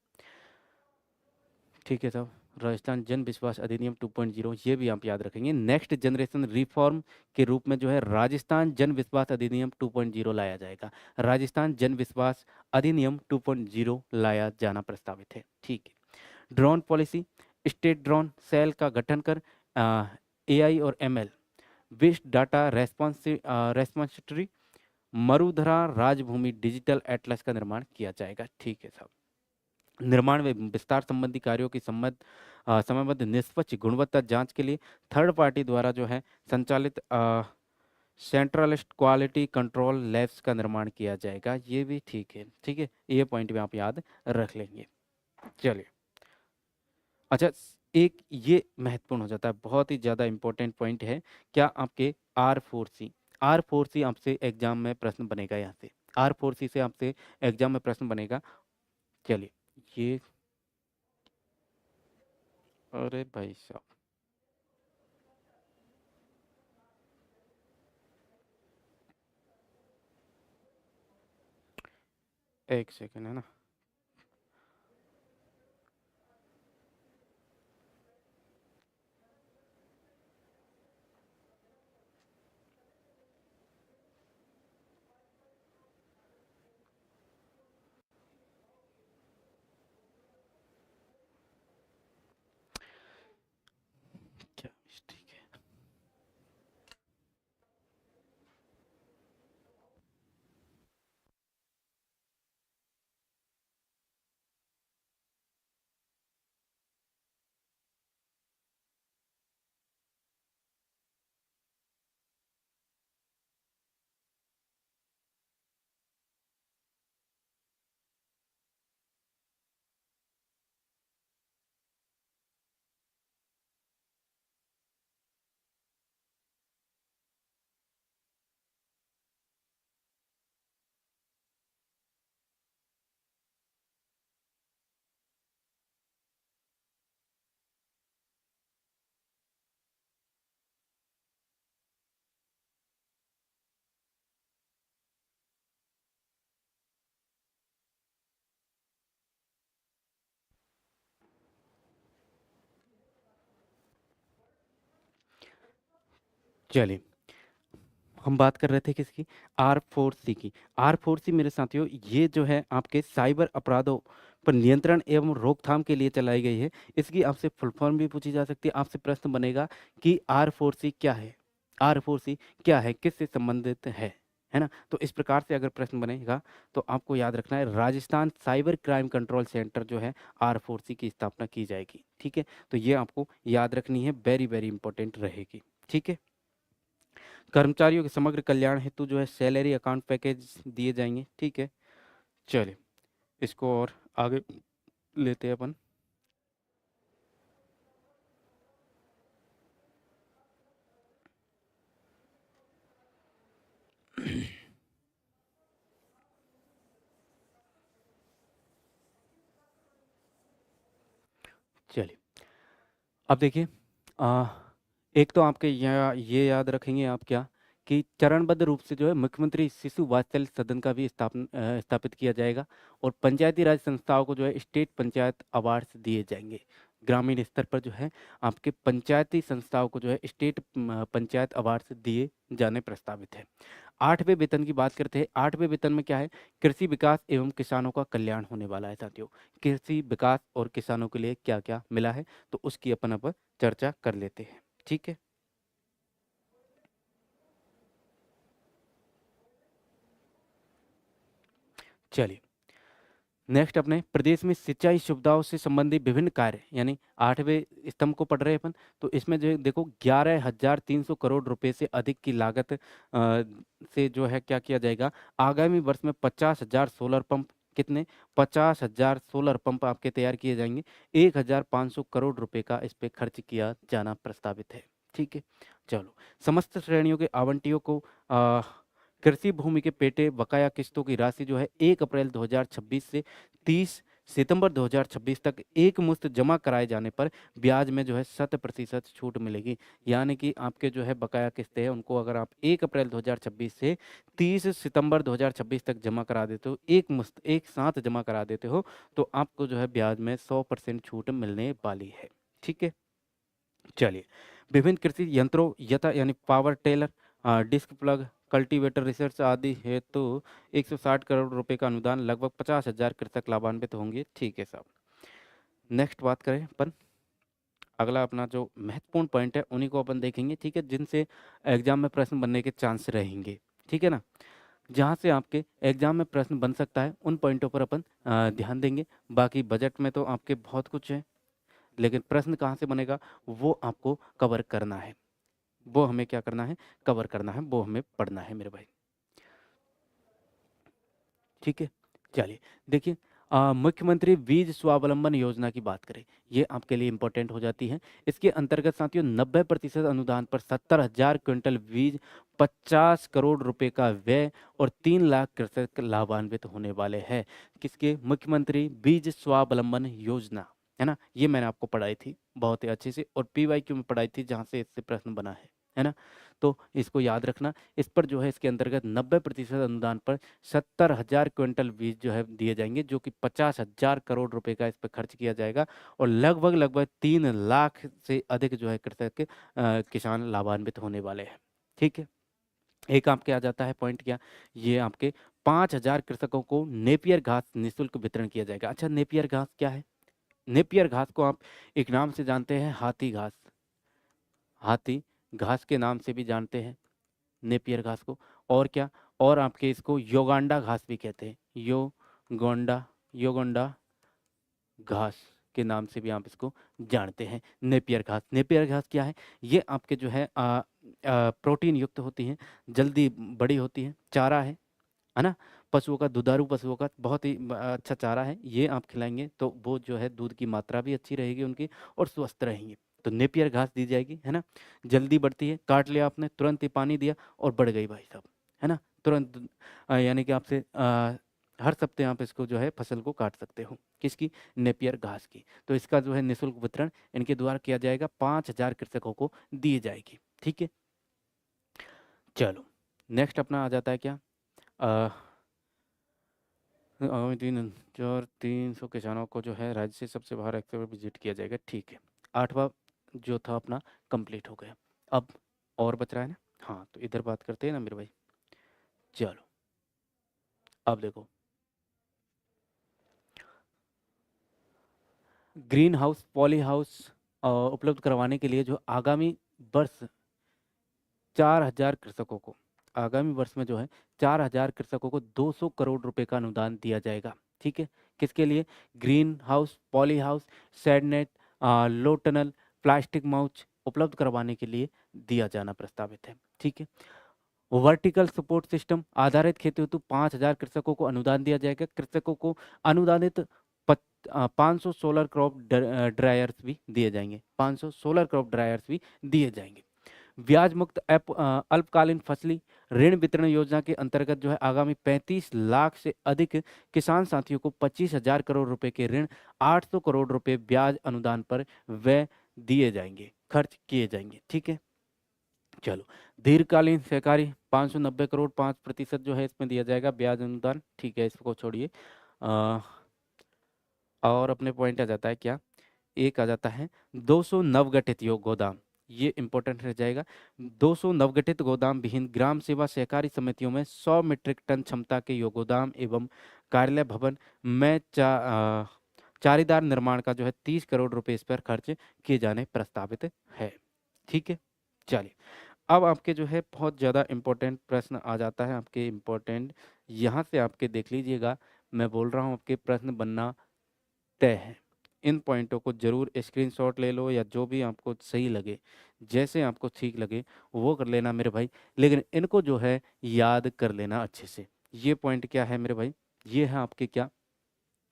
ठीक है साहब, राजस्थान जन विश्वास अधिनियम 2.0, ये भी आप याद रखेंगे। नेक्स्ट जनरेशन रिफॉर्म के रूप में जो है राजस्थान जन विश्वास अधिनियम 2.0 लाया जाएगा। राजस्थान जन विश्वास अधिनियम 2.0 लाया जाना प्रस्तावित है। ठीक है। Drone policy, state drone cell का गठन कर एआई और ML based data repository Marudhara Rajbhumi digital atlas का निर्माण किया जाएगा। ठीक है साहब। निर्माण व विस्तार संबंधी कार्यों की समयबद्ध निष्पक्ष गुणवत्ता जांच के लिए थर्ड पार्टी द्वारा जो है संचालित सेंट्रलिस्ट क्वालिटी कंट्रोल लैब्स का निर्माण किया जाएगा। ये भी ठीक है। ठीक है, ये पॉइंट भी आप याद रख लेंगे। चलिए, अच्छा, एक ये महत्वपूर्ण हो जाता है, बहुत ही ज़्यादा इंपॉर्टेंट पॉइंट है। क्या आपके R4C आपसे एग्जाम में प्रश्न बनेगा। यहाँ से R4C से आपसे एग्जाम में प्रश्न बनेगा। चलिए, ये अरे भाई साहब, एक सेकंड है ना। क्या ठीक है। चलिए, हम बात कर रहे थे किसकी, R4C की। R4C मेरे साथियों, ये जो है आपके साइबर अपराधों पर नियंत्रण एवं रोकथाम के लिए चलाई गई है। इसकी आपसे फुल फॉर्म भी पूछी जा सकती है। आपसे प्रश्न बनेगा कि R4C क्या है, R4C क्या है, किससे संबंधित है ना। तो इस प्रकार से अगर प्रश्न बनेगा तो आपको याद रखना है, Rajasthan cyber crime control centre जो है R4C की स्थापना की जाएगी। ठीक है, तो ये आपको याद रखनी है, वेरी वेरी इंपॉर्टेंट रहेगी। ठीक है। कर्मचारियों के समग्र कल्याण हेतु जो है सैलरी अकाउंट पैकेज दिए जाएंगे। ठीक है, चलिए इसको और आगे लेते हैं अपन। चलिए, अब देखिए, आ, एक तो आपके यहाँ ये याद रखेंगे आप क्या, कि चरणबद्ध रूप से जो है मुख्यमंत्री शिशु वात्सल्य सदन का भी स्थापित किया जाएगा। और पंचायती राज संस्थाओं को जो है स्टेट पंचायत अवार्ड्स दिए जाएंगे। ग्रामीण स्तर पर जो है आपके पंचायती संस्थाओं को जो है स्टेट पंचायत अवार्ड्स दिए जाने प्रस्तावित है। आठवें वेतन की बात करते हैं। आठवें वेतन में क्या है, कृषि विकास एवं किसानों का कल्याण होने वाला है साथियों। कृषि विकास और किसानों के लिए क्या क्या मिला है, तो उसकी अपन अब चर्चा कर लेते हैं। ठीक है, चलिए, नेक्स्ट अपने प्रदेश में सिंचाई सुविधाओं से संबंधित विभिन्न कार्य, यानी आठवें स्तंभ को पढ़ रहे हैं अपन। तो इसमें जो है देखो, 11,300 करोड़ रुपए से अधिक की लागत से जो है क्या किया जाएगा, आगामी वर्ष में 50,000 सोलर पंप, कितने, 50,000 सोलर पंप आपके तैयार किए जाएंगे। 1,500 करोड़ रुपए का इस पे खर्च किया जाना प्रस्तावित है। ठीक है, चलो, समस्त श्रेणियों के आवंटियों को कृषि भूमि के पेटे बकाया किस्तों की राशि जो है 1 अप्रैल 2026 से 30 सितंबर 2026 तक एक मुश्त जमा कराए जाने पर ब्याज में जो है 100% छूट मिलेगी। यानी कि आपके जो है बकाया किस्तें हैं, उनको अगर आप 1 अप्रैल 2026 से 30 सितंबर 2026 तक जमा करा देते हो, एक मुश्त एक साथ जमा करा देते हो, तो आपको जो है ब्याज में 100% छूट मिलने वाली है। ठीक है। चलिए, विभिन्न कृषि यंत्रों यथा यानी power tiller, disc plough, cultivator research आदि हेतु 160 करोड़ रुपए का अनुदान, लगभग 50,000 कृषक लाभान्वित होंगे। ठीक है साहब। नेक्स्ट बात करें अपन, अगला अपना जो महत्वपूर्ण पॉइंट है उन्हीं को अपन देखेंगे, ठीक है, जिनसे एग्जाम में प्रश्न बनने के चांस रहेंगे। ठीक है ना, जहाँ से आपके एग्जाम में प्रश्न बन सकता है उन पॉइंटों पर अपन ध्यान देंगे। बाकी बजट में तो आपके बहुत कुछ है, लेकिन प्रश्न कहाँ से बनेगा वो आपको कवर करना है, वो हमें क्या करना है, कवर करना है, वो हमें पढ़ना है मेरे भाई। ठीक है। चलिए देखिए, मुख्यमंत्री बीज स्वावलंबन योजना की बात करें, ये आपके लिए इंपॉर्टेंट हो जाती है। इसके अंतर्गत साथियों 90% अनुदान पर 70,000 क्विंटल बीज, 50 करोड़ रुपए का व्यय और 3 लाख कृषक लाभान्वित होने वाले हैं। किसके? मुख्यमंत्री बीज स्वावलंबन योजना, है ना, ये मैंने आपको पढ़ाई थी बहुत ही अच्छे से, और PYQ में पढ़ाई थी जहाँ से इससे प्रश्न बना है ना। तो इसको याद रखना। इस पर जो है इसके अंतर्गत 90% अनुदान पर 70,000 क्विंटल बीज जो है दिए जाएंगे, जो कि 50,000 करोड़ रुपए का इस पर खर्च किया जाएगा, और लगभग लगभग 3 लाख से अधिक जो है कृषक किसान लाभान्वित होने वाले हैं। ठीक है। एक आपके आ जाता है पॉइंट क्या, ये आपके 5,000 कृषकों को नेपियर घास निःशुल्क वितरण किया जाएगा। अच्छा, नेपियर घास क्या है? नेपियर घास को आप एक नाम से जानते हैं, हाथी घास, हाथी घास के नाम से भी जानते हैं नेपियर घास को। और क्या, और आपके इसको योगांडा घास भी कहते हैं, योगोंडा, योगोंडा घास के नाम से भी आप इसको जानते हैं, नेपियर घास। नेपियर घास क्या है? ये आपके जो है प्रोटीन युक्त होती हैं, जल्दी बड़ी होती हैं, चारा है ना, पशुओं का, दुधारू पशुओं का बहुत ही अच्छा चारा है। ये आप खिलाएंगे तो वो जो है दूध की मात्रा भी अच्छी रहेगी उनकी, और स्वस्थ रहेंगे। तो नेपियर घास दी जाएगी, है ना, जल्दी बढ़ती है, काट लिया आपने, तुरंत ही पानी दिया और बढ़ गई भाई साहब, है ना, तुरंत। यानी कि आपसे हर सप्ते आप इसको जो है फसल को काट सकते हो। किसकी? नेपियर घास की। तो इसका जो है निःशुल्क वितरण इनके द्वारा किया जाएगा, 5,000 कृषकों को दी जाएगी। ठीक है। चलो, नेक्स्ट अपना आ जाता है क्या, आगामी 3,300 किसानों को जो है राज्य से सबसे बाहर एक्सपोर्ट विजिट किया जाएगा। ठीक है। 8वां जो था अपना कंप्लीट हो गया। अब और बच रहा है ना, हाँ, तो इधर बात करते हैं ना मेरे भाई। चलो, अब देखो, ग्रीन हाउस, पॉली हाउस उपलब्ध करवाने के लिए जो आगामी वर्ष 4,000 कृषकों को, आगामी वर्ष में जो है 4,000 कृषकों को 200 करोड़ रुपए का अनुदान दिया जाएगा। ठीक है। किसके लिए? Green house, poly house, shade net, low tunnel, plastic mulch उपलब्ध करवाने के लिए दिया जाना प्रस्तावित है। ठीक है। वर्टिकल सपोर्ट सिस्टम आधारित खेती हेतु 5,000 कृषकों को अनुदान दिया जाएगा। कृषकों को अनुदानित 500 सोलर क्रॉप ड्रायर्स भी दिए जाएंगे, 500 सोलर क्रॉप ड्रायर्स भी दिए जाएंगे। ब्याज मुक्त अल्पकालीन फसली ऋण वितरण योजना के अंतर्गत जो है आगामी 35 लाख से अधिक किसान साथियों को 25,000 करोड़ रुपए के ऋण, 800 करोड़ रुपए ब्याज अनुदान पर व्यय दिए जाएंगे, खर्च किए जाएंगे। ठीक है। चलो, दीर्घकालीन सहकारी 590 करोड़, 5% जो है इसमें दिया जाएगा ब्याज अनुदान। ठीक है, इसको छोड़िए। और अपने पॉइंट आ जाता है क्या, एक आ जाता है 200 नवगठित योग गोदाम, ये इंपॉर्टेंट रह जाएगा। 200 नवगठित गोदाम विहीन ग्राम सेवा सहकारी समितियों में 100 मीट्रिक टन क्षमता के योग गोदाम एवं कार्यालय भवन में चारीदार निर्माण का जो है 30 करोड़ रुपए इस पर खर्च किए जाने प्रस्तावित है। ठीक है। चलिए, अब आपके जो है बहुत ज़्यादा इम्पोर्टेंट प्रश्न आ जाता है, आपके इम्पोर्टेंट, यहाँ से आपके देख लीजिएगा, मैं बोल रहा हूँ आपके प्रश्न बनना तय है। इन पॉइंटों को जरूर स्क्रीनशॉट ले लो, या जो भी आपको सही लगे, जैसे आपको ठीक लगे वो कर लेना मेरे भाई, लेकिन इनको जो है याद कर लेना अच्छे से। ये पॉइंट क्या है मेरे भाई, ये है आपके क्या,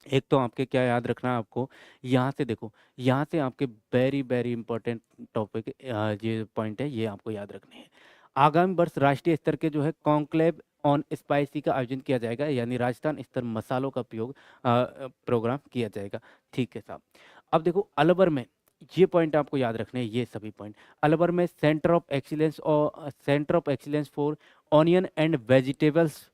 एक तो आपके क्या याद रखना है आपको, यहाँ से देखो, यहाँ से आपके वेरी वेरी इंपॉर्टेंट टॉपिक, ये पॉइंट है, ये आपको याद रखने हैं। आगामी वर्ष राष्ट्रीय स्तर के जो है कॉन्क्लेव ऑन स्पाइसी का आयोजन किया जाएगा, यानी राजस्थान स्तर मसालों का उपयोग प्रोग्राम किया जाएगा। ठीक है साहब। अब देखो, अलवर में, ये पॉइंट आपको याद रखने हैं, ये सभी पॉइंट। अलवर में सेंटर ऑफ एक्सीलेंस और centre of excellence for onion and vegetables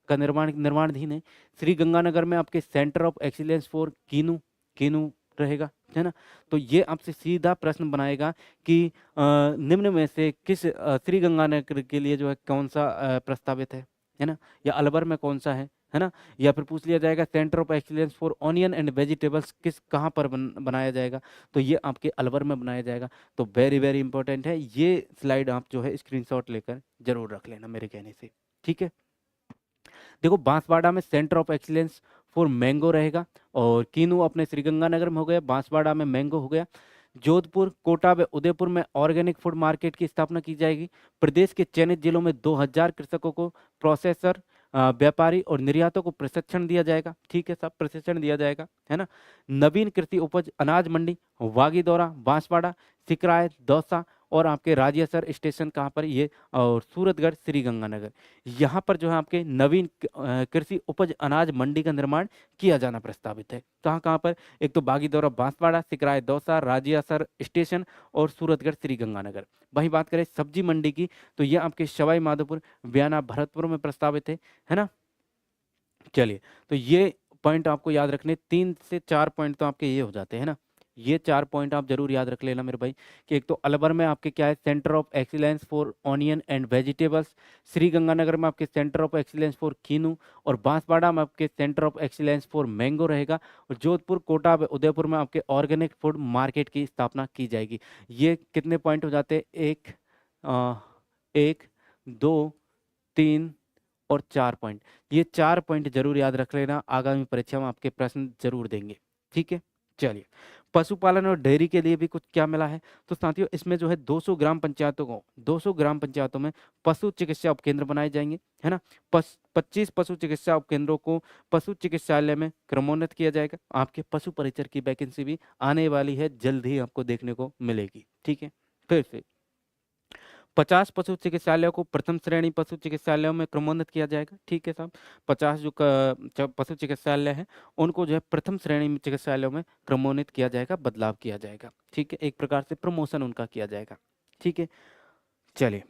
का निर्माणाधीन है। श्री गंगानगर में आपके centre of excellence for kinnow, kinnow रहेगा, है ना? तो ये आपसे सीधा प्रश्न बनाएगा कि निम्न में से किस श्रीगंगानगर के लिए जो है कौन-सा प्रस्तावित है ना? या अलवर में कौन-सा है ना? या फिर पूछ लिया जाएगा centre of excellence for onion and vegetables किस कहाँ पर बनाया जाएगा? तो ये आपके अलवर में बनाया जाएगा। तो वेरी, वेरी इंपॉर्टेंट है। ये स्लाइड आप जो है स्क्रीनशॉट लेकर ज़रूर रख लेना मेरे कहने से, ठीक है? देखो बांसवाड़ा में centre of excellence for mango रहेगा और कीनू अपने श्रीगंगानगर में हो गया, बांसवाड़ा में मैंगो हो गया। जोधपुर, कोटा व उदयपुर में ऑर्गेनिक फूड मार्केट की स्थापना की जाएगी। प्रदेश के चयनित जिलों में 2000 कृषकों को प्रोसेसर, व्यापारी और निर्यातों को प्रशिक्षण दिया जाएगा। ठीक है, सब प्रशिक्षण दिया जाएगा, है ना? नवीन कृषि उपज अनाज मंडी वागीदौरा, बांसवाड़ा, सिकराय, दौसा और आपके राजियासर स्टेशन कहाँ पर ये और सूरतगढ़, श्रीगंगानगर। यहाँ पर जो है आपके नवीन कृषि उपज अनाज मंडी का निर्माण किया जाना प्रस्तावित है। कहाँ कहाँ पर? एक तो बागीदौरा बांसवाड़ा, सिकराय दौसा, राजियासर स्टेशन और सूरतगढ़, श्रीगंगानगर। वहीं बात करें सब्जी मंडी की तो ये आपके सवाई माधोपुर, बयाना, भरतपुर में प्रस्तावित है ना? चलिए, तो ये पॉइंट आपको याद रखने 3 से 4 पॉइंट तो आपके ये हो जाते हैं ना? ये 4 पॉइंट आप ज़रूर याद रख लेना मेरे भाई कि एक तो अलवर में आपके क्या है centre of excellence for onion and vegetables, Sriganganagar में आपके centre of excellence for kinnow और बांसवाड़ा में आपके centre of excellence for mango रहेगा और जोधपुर, कोटा व उदयपुर में आपके ऑर्गेनिक फूड मार्केट की स्थापना की जाएगी। ये कितने पॉइंट हो जाते हैं? 1, 2, 3 और 4 पॉइंट। ये 4 पॉइंट जरूर याद रख लेना, आगामी परीक्षा में आपके प्रश्न जरूर देंगे, ठीक है? चलिए, पशुपालन और डेयरी के लिए भी कुछ क्या मिला है? तो साथियों इसमें जो है 200 ग्राम पंचायतों को 200 ग्राम पंचायतों में पशु चिकित्सा उपकेंद्र बनाए जाएंगे, है ना? 25 पशु चिकित्सा उपकेंद्रों को पशु चिकित्सालय में क्रमोन्नत किया जाएगा। आपके पशु परिचर की वैकेंसी भी आने वाली है, जल्द ही आपको देखने को मिलेगी, ठीक है? फिर से 50 पशु चिकित्सालयों को प्रथम श्रेणी पशु चिकित्सालयों में क्रमोन्नत किया जाएगा। ठीक है साहब, 50 जो पशु चिकित्सालय हैं उनको जो है प्रथम श्रेणी में चिकित्सालयों में क्रमोन्नत किया जाएगा, बदलाव किया जाएगा। ठीक है, एक प्रकार से प्रमोशन उनका किया जाएगा। ठीक है, चलिए,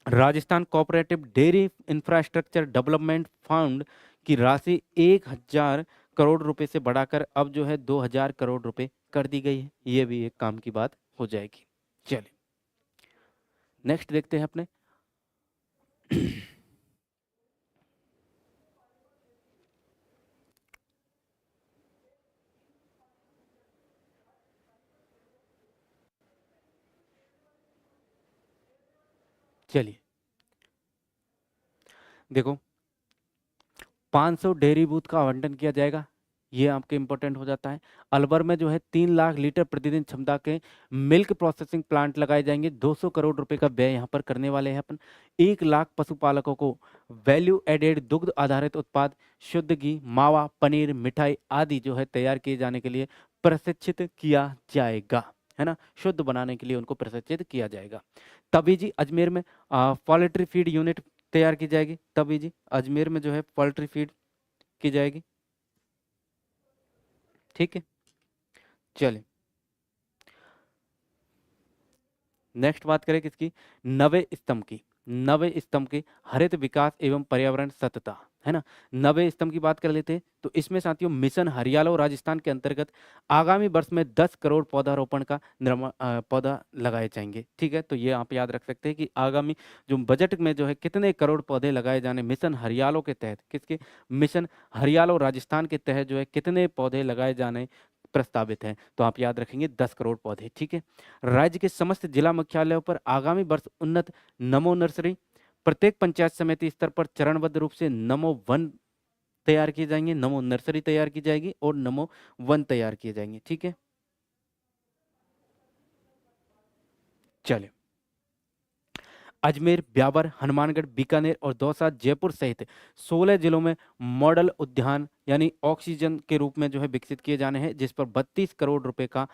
Rajasthan cooperative dairy infrastructure development fund की राशि 1000 करोड़ रुपए से बढ़ाकर अब जो है 2000 करोड़ रुपए कर दी गई है। ये भी एक काम की बात हो जाएगी। चलिए, नेक्स्ट देखते हैं अपने चलिए, देखो 500 डेयरी बूथ का आवंटन किया जाएगा, ये आपके इंपॉर्टेंट हो जाता है। अलवर में जो है 3 लाख लीटर प्रतिदिन क्षमता के मिल्क प्रोसेसिंग प्लांट लगाए जाएंगे। 200 करोड़ रुपए का व्यय यहाँ पर करने वाले हैं अपन। 1 लाख पशुपालकों को वैल्यू एडेड दुग्ध आधारित उत्पाद, शुद्ध घी, मावा, पनीर, मिठाई आदि जो है तैयार किए जाने के लिए प्रशिक्षित किया जाएगा, है ना? शुद्ध बनाने के लिए उनको प्रशिक्षित किया जाएगा। तभी जी अजमेर में पोल्ट्री फीड यूनिट तैयार की जाएगी। तभी जी अजमेर में जो है पोल्ट्री फीड की जाएगी। ठीक है, चलिए, नेक्स्ट बात करें किसकी? नवे स्तंभ की। नवे स्तंभ के हरित विकास एवं पर्यावरण सतता, है ना? नवे स्तंभ की बात कर लेते हैं तो इसमें साथियों मिशन हरियालो राजस्थान के अंतर्गत आगामी वर्ष में 10 करोड़ पौधारोपण का निर्माण पौधा लगाए जाएंगे। ठीक है, तो ये आप याद रख सकते हैं कि आगामी जो बजट में जो है कितने करोड़ पौधे लगाए जाने मिशन हरियालो के तहत, किसके? मिशन हरियालो राजस्थान के तहत जो है कितने पौधे लगाए जाने प्रस्तावित हैं? तो आप याद रखेंगे 10 करोड़ पौधे। ठीक है, राज्य के समस्त जिला मुख्यालयों पर आगामी वर्ष उन्नत नमो नर्सरी, प्रत्येक पंचायत समिति स्तर पर चरणबद्ध रूप से नमो वन तैयार किए जाएंगे, नमो नर्सरी तैयार की जाएगी और नमो वन तैयार किए जाएंगे। ठीक है, चलिए, अजमेर, ब्यावर, हनुमानगढ़, बीकानेर और दौसा, जयपुर सहित 16 जिलों में मॉडल उद्यान यानी ऑक्सीजन के रूप में जो है विकसित किए जाने हैं, जिस पर 32 करोड़ रुपए का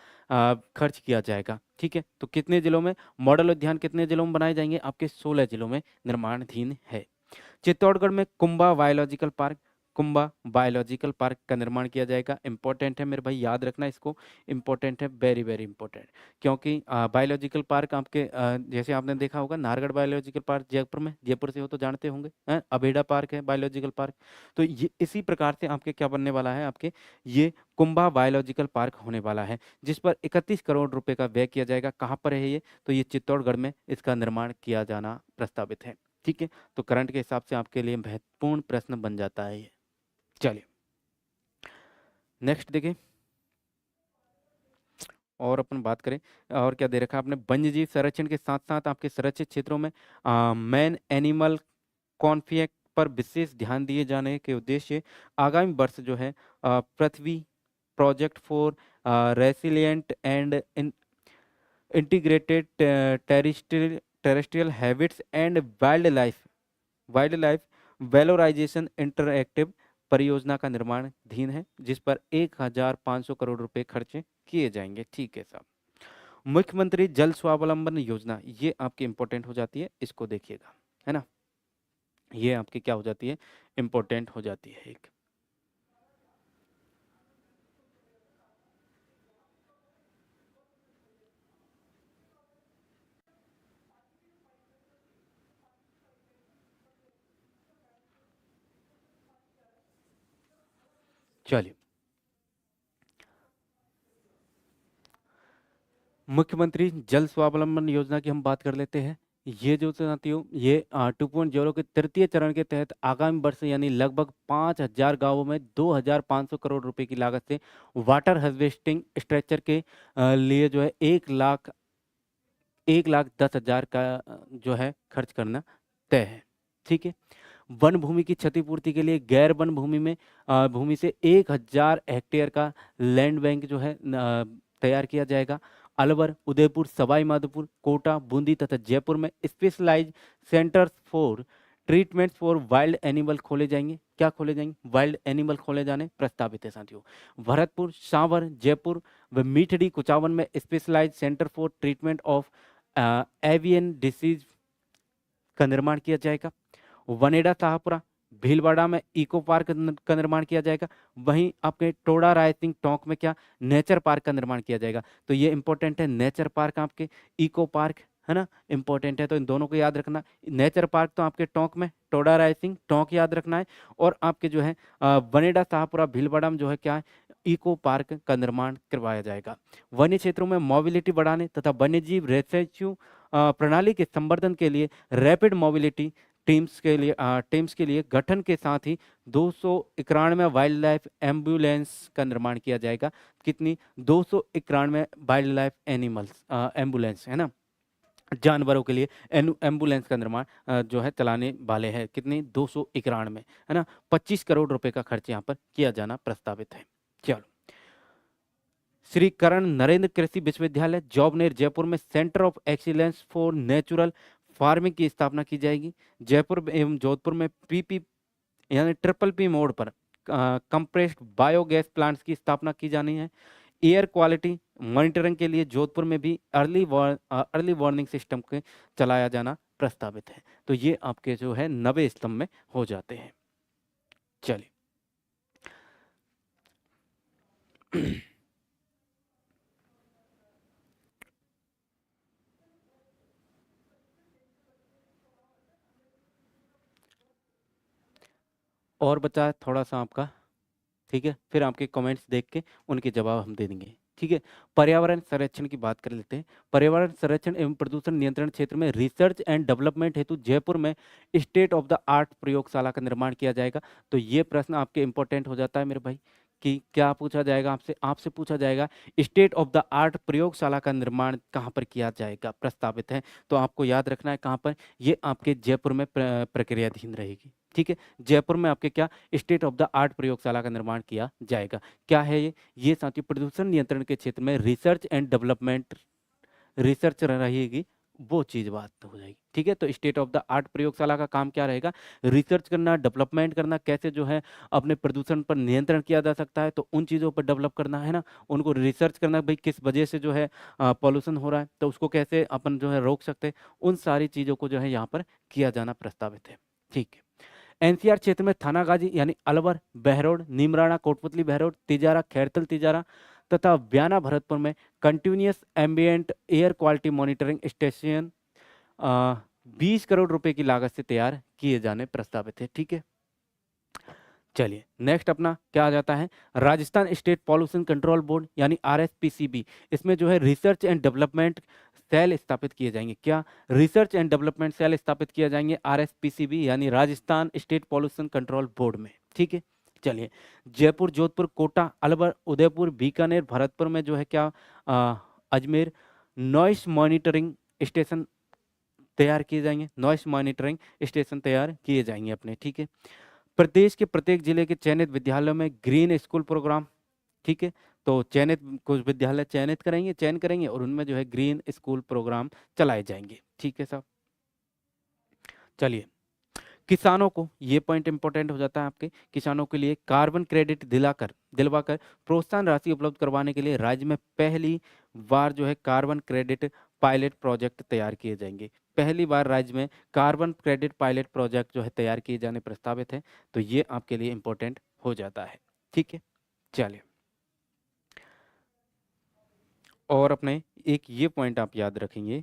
खर्च किया जाएगा। ठीक है, तो कितने जिलों में मॉडल उद्यान कितने जिलों में बनाए जाएंगे? आपके 16 जिलों में निर्माणाधीन है। चित्तौड़गढ़ में Kumbha biological park, Kumbha biological park का निर्माण किया जाएगा। इंपॉर्टेंट है मेरे भाई, याद रखना इसको, इंपॉर्टेंट है, वेरी वेरी इंपॉर्टेंट। क्योंकि बायोलॉजिकल पार्क आपके जैसे आपने देखा होगा नाहरगढ़ बायोलॉजिकल पार्क जयपुर में, जयपुर से हो तो जानते होंगे, अबेड़ा पार्क है बायोलॉजिकल पार्क। तो ये इसी प्रकार से आपके क्या बनने वाला है, आपके ये कुंभा बायोलॉजिकल पार्क होने वाला है, जिस पर 31 करोड़ रुपए का व्यय किया जाएगा। कहाँ पर है ये, तो ये चित्तौड़गढ़ में इसका निर्माण किया जाना प्रस्तावित है। ठीक है, तो करंट के हिसाब से आपके लिए महत्वपूर्ण प्रश्न बन जाता है ये। चलिए नेक्स्ट देखिए, और अपन बात करें, और क्या दे रखा है आपने, वन्यजीव संरक्षण के साथ साथ आपके संरक्षित क्षेत्रों में मैन एनिमल कॉन्फ्लिक्ट पर विशेष ध्यान दिए जाने के उद्देश्य आगामी वर्ष जो है Prithvi project for resilient and integrated terrestrial habits and wildlife valorisation interactive परियोजना का निर्माण अधीन है, जिस पर 1500 करोड़ रुपए खर्चे किए जाएंगे। ठीक है साहब। मुख्यमंत्री जल स्वावलंबन योजना, ये आपकी इंपॉर्टेंट हो जाती है, इसको देखिएगा, है ना, ये आपकी क्या हो जाती है, इंपॉर्टेंट हो जाती है एक। चलिए, मुख्यमंत्री जल स्वावलंबन योजना की हम बात कर लेते हैं। ये जो साथियों, ये 2.0 के तृतीय चरण के तहत आगामी वर्ष यानी लगभग 5000 गांवों में 2500 करोड़ रुपए की लागत से वाटर हार्वेस्टिंग स्ट्रक्चर के लिए जो है 1,10,000 का जो है खर्च करना तय है। ठीक है, वन भूमि की क्षतिपूर्ति के लिए गैर वन भूमि में भूमि से 1000 हेक्टेयर का लैंड बैंक जो है तैयार किया जाएगा। अलवर, उदयपुर, सवाई माधोपुर, कोटा, बूंदी तथा जयपुर में specialise centres for treatments for wild animal खोले जाएंगे। क्या खोले जाएंगे, वाइल्ड एनिमल खोले जाने प्रस्तावित है साथियों। भरतपुर, सांवर, जयपुर व मीठड़ी, कुचावन में specialise centre for treatment of avian disease का निर्माण किया जाएगा। वनेडा, शाहपुरा, भीलवाड़ा में इको पार्क का निर्माण किया जाएगा। वहीं आपके टोडा रायसिंग टोंक में क्या, नेचर पार्क का निर्माण किया जाएगा। तो ये इंपॉर्टेंट है, नेचर पार्क आपके, इको पार्क, है ना, इंपॉर्टेंट है, तो इन दोनों को याद रखना। नेचर पार्क तो आपके टोंक में, टोडा रायसिंग टोंक याद रखना है, और आपके जो है वनेडा, शाहपुरा, भीलवाड़ा में जो है क्या है, इको पार्क का निर्माण करवाया जाएगा। वन्य क्षेत्रों में मोबिलिटी बढ़ाने तथा वन्यजीव रेस्क्यू प्रणाली के संवर्धन के लिए रैपिड मोबिलिटी टीम्स के लिए गठन के साथ ही 291 वाइल्ड लाइफ एम्बुलेंस का निर्माण किया जाएगा। कितनी, 291 वाइल्ड लाइफ एनिमल्स एम्बुलेंस, है ना, जानवरों के लिए एम्बुलेंस का निर्माण जो है चलाने वाले हैं। कितनी, 291, है ना, 25 करोड़ रुपए का खर्च यहाँ पर किया जाना प्रस्तावित है। चलो, श्री करण नरेंद्र कृषि विश्वविद्यालय जॉबनेर जयपुर में centre of excellence for natural farming की स्थापना की जाएगी। जयपुर एवं जोधपुर में पीपी यानी ट्रिपल पी मोड पर कंप्रेस्ड बायोगैस प्लांट्स की स्थापना की जानी है। एयर क्वालिटी मॉनिटरिंग के लिए जोधपुर में भी अर्ली वार्निंग सिस्टम के चलाया जाना प्रस्तावित है। तो ये आपके जो है 90 स्तंभ में हो जाते हैं। चलिए और बचा है थोड़ा सा आपका, ठीक है, फिर आपके कमेंट्स देख के उनके जवाब हम दे देंगे। ठीक है, पर्यावरण संरक्षण की बात कर लेते हैं। पर्यावरण संरक्षण एवं प्रदूषण नियंत्रण क्षेत्र में रिसर्च एंड डेवलपमेंट हेतु जयपुर में स्टेट ऑफ द आर्ट प्रयोगशाला का निर्माण किया जाएगा। तो ये प्रश्न आपके इंपॉर्टेंट हो जाता है मेरे भाई, कि क्या पूछा जाएगा आपसे, आपसे पूछा जाएगा स्टेट ऑफ द आर्ट प्रयोगशाला का निर्माण कहाँ पर किया जाएगा, प्रस्तावित है। तो आपको याद रखना है कहाँ पर, ये आपके जयपुर में प्रक्रियाधीन रहेगी। ठीक है, जयपुर में आपके क्या, स्टेट ऑफ द आर्ट प्रयोगशाला का निर्माण किया जाएगा। क्या है ये साथियों, प्रदूषण नियंत्रण के क्षेत्र में रिसर्च एंड डेवलपमेंट, रिसर्च रहेगी, वो चीज बात हो जाएगी। ठीक है, तो स्टेट ऑफ द आर्ट प्रयोगशाला का काम क्या रहेगा, रिसर्च करना, डेवलपमेंट करना, कैसे जो है अपने प्रदूषण पर नियंत्रण किया जा सकता है, तो उन चीज़ों पर डेवलप करना, है ना, उनको रिसर्च करना, भाई किस वजह से जो है पॉल्यूशन हो रहा है, तो उसको कैसे अपन जो है रोक सकते हैं, उन सारी चीज़ों को जो है यहाँ पर किया जाना प्रस्तावित है। ठीक है, एनसीआर क्षेत्र में थानागाजी यानी अलवर, बहरोड, नीमराणा, कोटपुतली बहरोड, तिजारा, खैरतल तिजारा तथा ब्याना भरतपुर में continuous ambient air quality monitoring station 20 crore रुपए की लागत से तैयार किए जाने प्रस्तावित है। ठीक है, चलिए नेक्स्ट अपना क्या आ जाता है, Rajasthan state pollution control board यानी आरएसपीसीबी। इसमें जो है रिसर्च एंड डेवलपमेंट सेल स्थापित किए जाएंगे। क्या? रिसर्च एंड डेवलपमेंट सेल स्थापित किए जाएंगे आरएसपीसीबी यानी Rajasthan state pollution control board में। ठीक है, चलिए जयपुर, जोधपुर, कोटा, अलवर, उदयपुर, बीकानेर, भरतपुर में जो है क्या अजमेर नॉइस मॉनिटरिंग स्टेशन तैयार किए जाएंगे। नॉइस मॉनिटरिंग स्टेशन तैयार किए जाएंगे अपने। ठीक है, प्रदेश के प्रत्येक जिले के चयनित विद्यालयों में ग्रीन स्कूल प्रोग्राम। ठीक है, तो चयनित कुछ विद्यालय चयन करेंगे और उनमें जो है ग्रीन स्कूल प्रोग्राम चलाए जाएंगे। ठीक है साहब, चलिए किसानों को, ये पॉइंट इंपॉर्टेंट हो जाता है आपके, किसानों के लिए कार्बन क्रेडिट दिलवाकर प्रोत्साहन राशि उपलब्ध करवाने के लिए राज्य में पहली बार जो है कार्बन क्रेडिट पायलट प्रोजेक्ट तैयार किए जाएंगे। पहली बार राज्य में कार्बन क्रेडिट पायलट प्रोजेक्ट जो है तैयार किए जाने प्रस्तावित है, तो ये आपके लिए इंपॉर्टेंट हो जाता है। ठीक है, चलिए और अपने एक ये पॉइंट आप याद रखेंगे।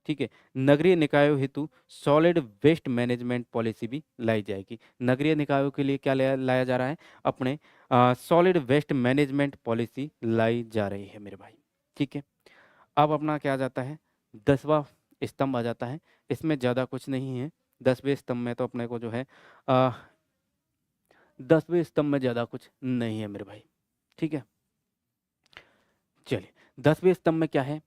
ठीक है, नगरीय निकायों हेतु सॉलिड वेस्ट मैनेजमेंट पॉलिसी भी लाई जाएगी। नगरीय निकायों के लिए क्या लाया जा रहा है, अपने सॉलिड वेस्ट मैनेजमेंट पॉलिसी लाई जा रही है मेरे भाई। ठीक है, अब अपना क्या आ जाता है, 10वां स्तंभ आ जाता है। इसमें ज़्यादा कुछ नहीं है। 10वें स्तंभ में तो अपने को जो है 10वें स्तंभ में ज़्यादा कुछ नहीं है मेरे भाई। ठीक है, चलिए 10वें स्तंभ में क्या है,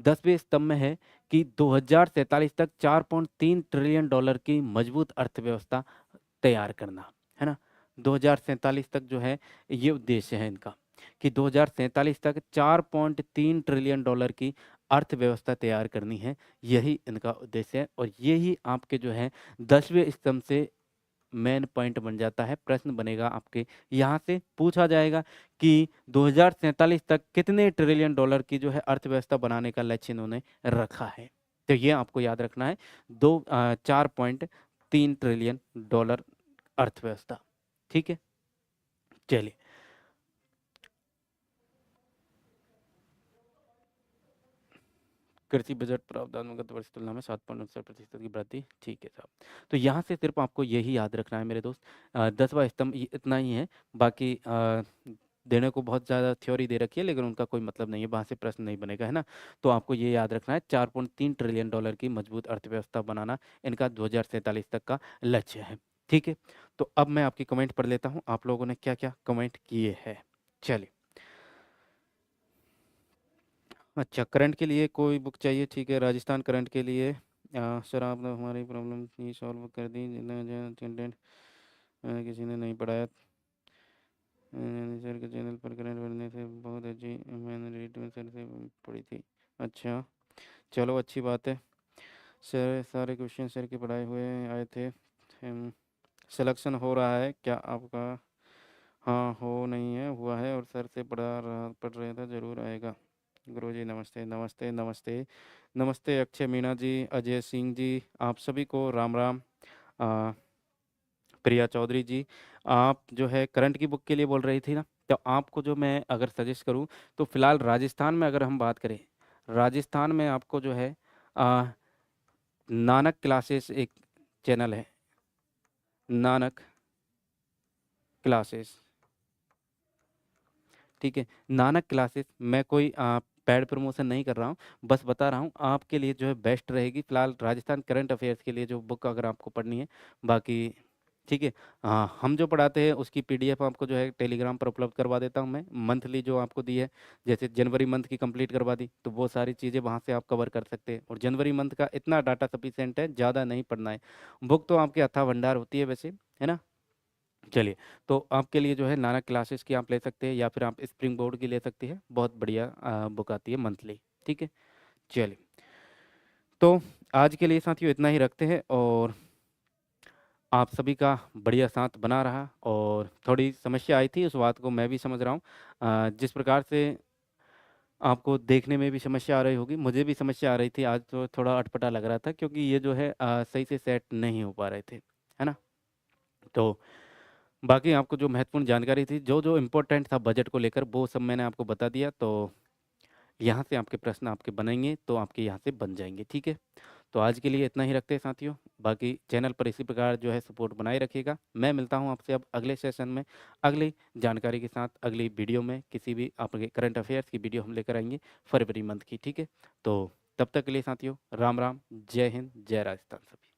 10वें स्तंभ में है कि 2047 तक 4.3 ट्रिलियन डॉलर की मजबूत अर्थव्यवस्था तैयार करना है ना। 2047 तक जो है ये उद्देश्य है इनका कि 2047 तक 4.3 ट्रिलियन डॉलर की अर्थव्यवस्था तैयार करनी है। यही इनका उद्देश्य है और यही आपके जो है 10वें स्तंभ से मेन पॉइंट बन जाता है। प्रश्न बनेगा आपके यहाँ से पूछा जाएगा कि 2047 तक कितने ट्रिलियन डॉलर की जो है अर्थव्यवस्था बनाने का लक्ष्य इन्होंने रखा है। तो ये आपको याद रखना है, 4.3 ट्रिलियन डॉलर अर्थव्यवस्था। ठीक है, चलिए कृषि बजट प्रावधान में गत वर्ष की तुलना में 7.69% की वृद्धि। ठीक है साहब, तो यहाँ से सिर्फ आपको यही याद रखना है मेरे दोस्त। 10वां स्तंभ इतना ही है, बाकी देने को बहुत ज़्यादा थ्योरी दे रखी है लेकिन उनका कोई मतलब नहीं है, वहाँ से प्रश्न नहीं बनेगा, है ना। तो आपको ये याद रखना है 4.3 ट्रिलियन डॉलर की मजबूत अर्थव्यवस्था बनाना इनका 2047 तक का लक्ष्य है। ठीक है, तो अब मैं आपकी कमेंट पढ़ लेता हूँ, आप लोगों ने क्या क्या कमेंट किए हैं। चलिए, अच्छा करंट के लिए कोई बुक चाहिए, ठीक है। राजस्थान करंट के लिए सर आपने हमारी प्रॉब्लम ही सॉल्व कर दी, कंटेंट किसी ने नहीं पढ़ाया। सर के चैनल पर करंट भरने से बहुत अच्छी, मैंने रीड में सर से पढ़ी थी। अच्छा चलो अच्छी बात है। सर सारे क्वेश्चन सर के पढ़ाए हुए आए थे। सिलेक्शन हो रहा है क्या आपका? हाँ हो नहीं है, हुआ है और सर से पढ़ रहा था, ज़रूर आएगा। गुरु जी नमस्ते नमस्ते नमस्ते नमस्ते। अक्षय मीणा जी, अजय सिंह जी, आप सभी को राम राम। प्रिया चौधरी जी, आप जो है करंट की बुक के लिए बोल रही थी ना, तो आपको जो मैं अगर सजेस्ट करूं तो फिलहाल राजस्थान में अगर हम बात करें, राजस्थान में आपको जो है आ, नानक क्लासेस एक चैनल है, नानक क्लासेस। ठीक है, नानक क्लासेस, मैं कोई पेड प्रमोशन नहीं कर रहा हूँ, बस बता रहा हूँ आपके लिए जो है बेस्ट रहेगी फिलहाल राजस्थान करंट अफेयर्स के लिए जो बुक अगर आपको पढ़नी है। बाकी ठीक है, हाँ हम जो पढ़ाते हैं उसकी पीडीएफ आपको जो है टेलीग्राम पर उपलब्ध करवा देता हूँ मैं। मंथली जो आपको दी है, जैसे जनवरी मंथ की कंप्लीट करवा दी तो वो सारी चीज़ें वहाँ से आप कवर कर सकते हैं। और जनवरी मंथ का इतना डाटा सफिशिएंट है, ज़्यादा नहीं पढ़ना है। बुक तो आपके अथाह भंडार होती है वैसे, है ना। चलिए, तो आपके लिए जो है नानक क्लासेस की आप ले सकते हैं या फिर आप स्प्रिंग बोर्ड की ले सकती है, बहुत बढ़िया बुक आती है मंथली। ठीक है, चलिए तो आज के लिए साथियों इतना ही रखते हैं और आप सभी का बढ़िया साथ बना रहा। और थोड़ी समस्या आई थी, उस बात को मैं भी समझ रहा हूँ। जिस प्रकार से आपको देखने में भी समस्या आ रही होगी, मुझे भी समस्या आ रही थी, आज तो थोड़ा अटपटा लग रहा था क्योंकि ये जो है सही से सेट नहीं हो पा रहे थे, है ना। तो बाकी आपको जो महत्वपूर्ण जानकारी थी, जो-जो इम्पोर्टेंट था बजट को लेकर, वो सब मैंने आपको बता दिया। तो यहाँ से आपके प्रश्न आपके बनेंगे, तो आपके यहाँ से बन जाएँगे, ठीक है? तो आज के लिए इतना ही रखते हैं साथियों। बाकी चैनल पर इसी प्रकार जो है सपोर्ट बनाए रखिएगा। मैं मिलता हूँ आपसे अब अगले सेशन में, अगली जानकारी के साथ, अगली वीडियो में, किसी भी आपके करंट अफ़ेयर्स की वीडियो हम लेकर आएँगे फरवरी मंथ की, ठीक है? तो तब तक के लिए साथियों, राम-राम, जय हिंद, जय राजस्थान सभी।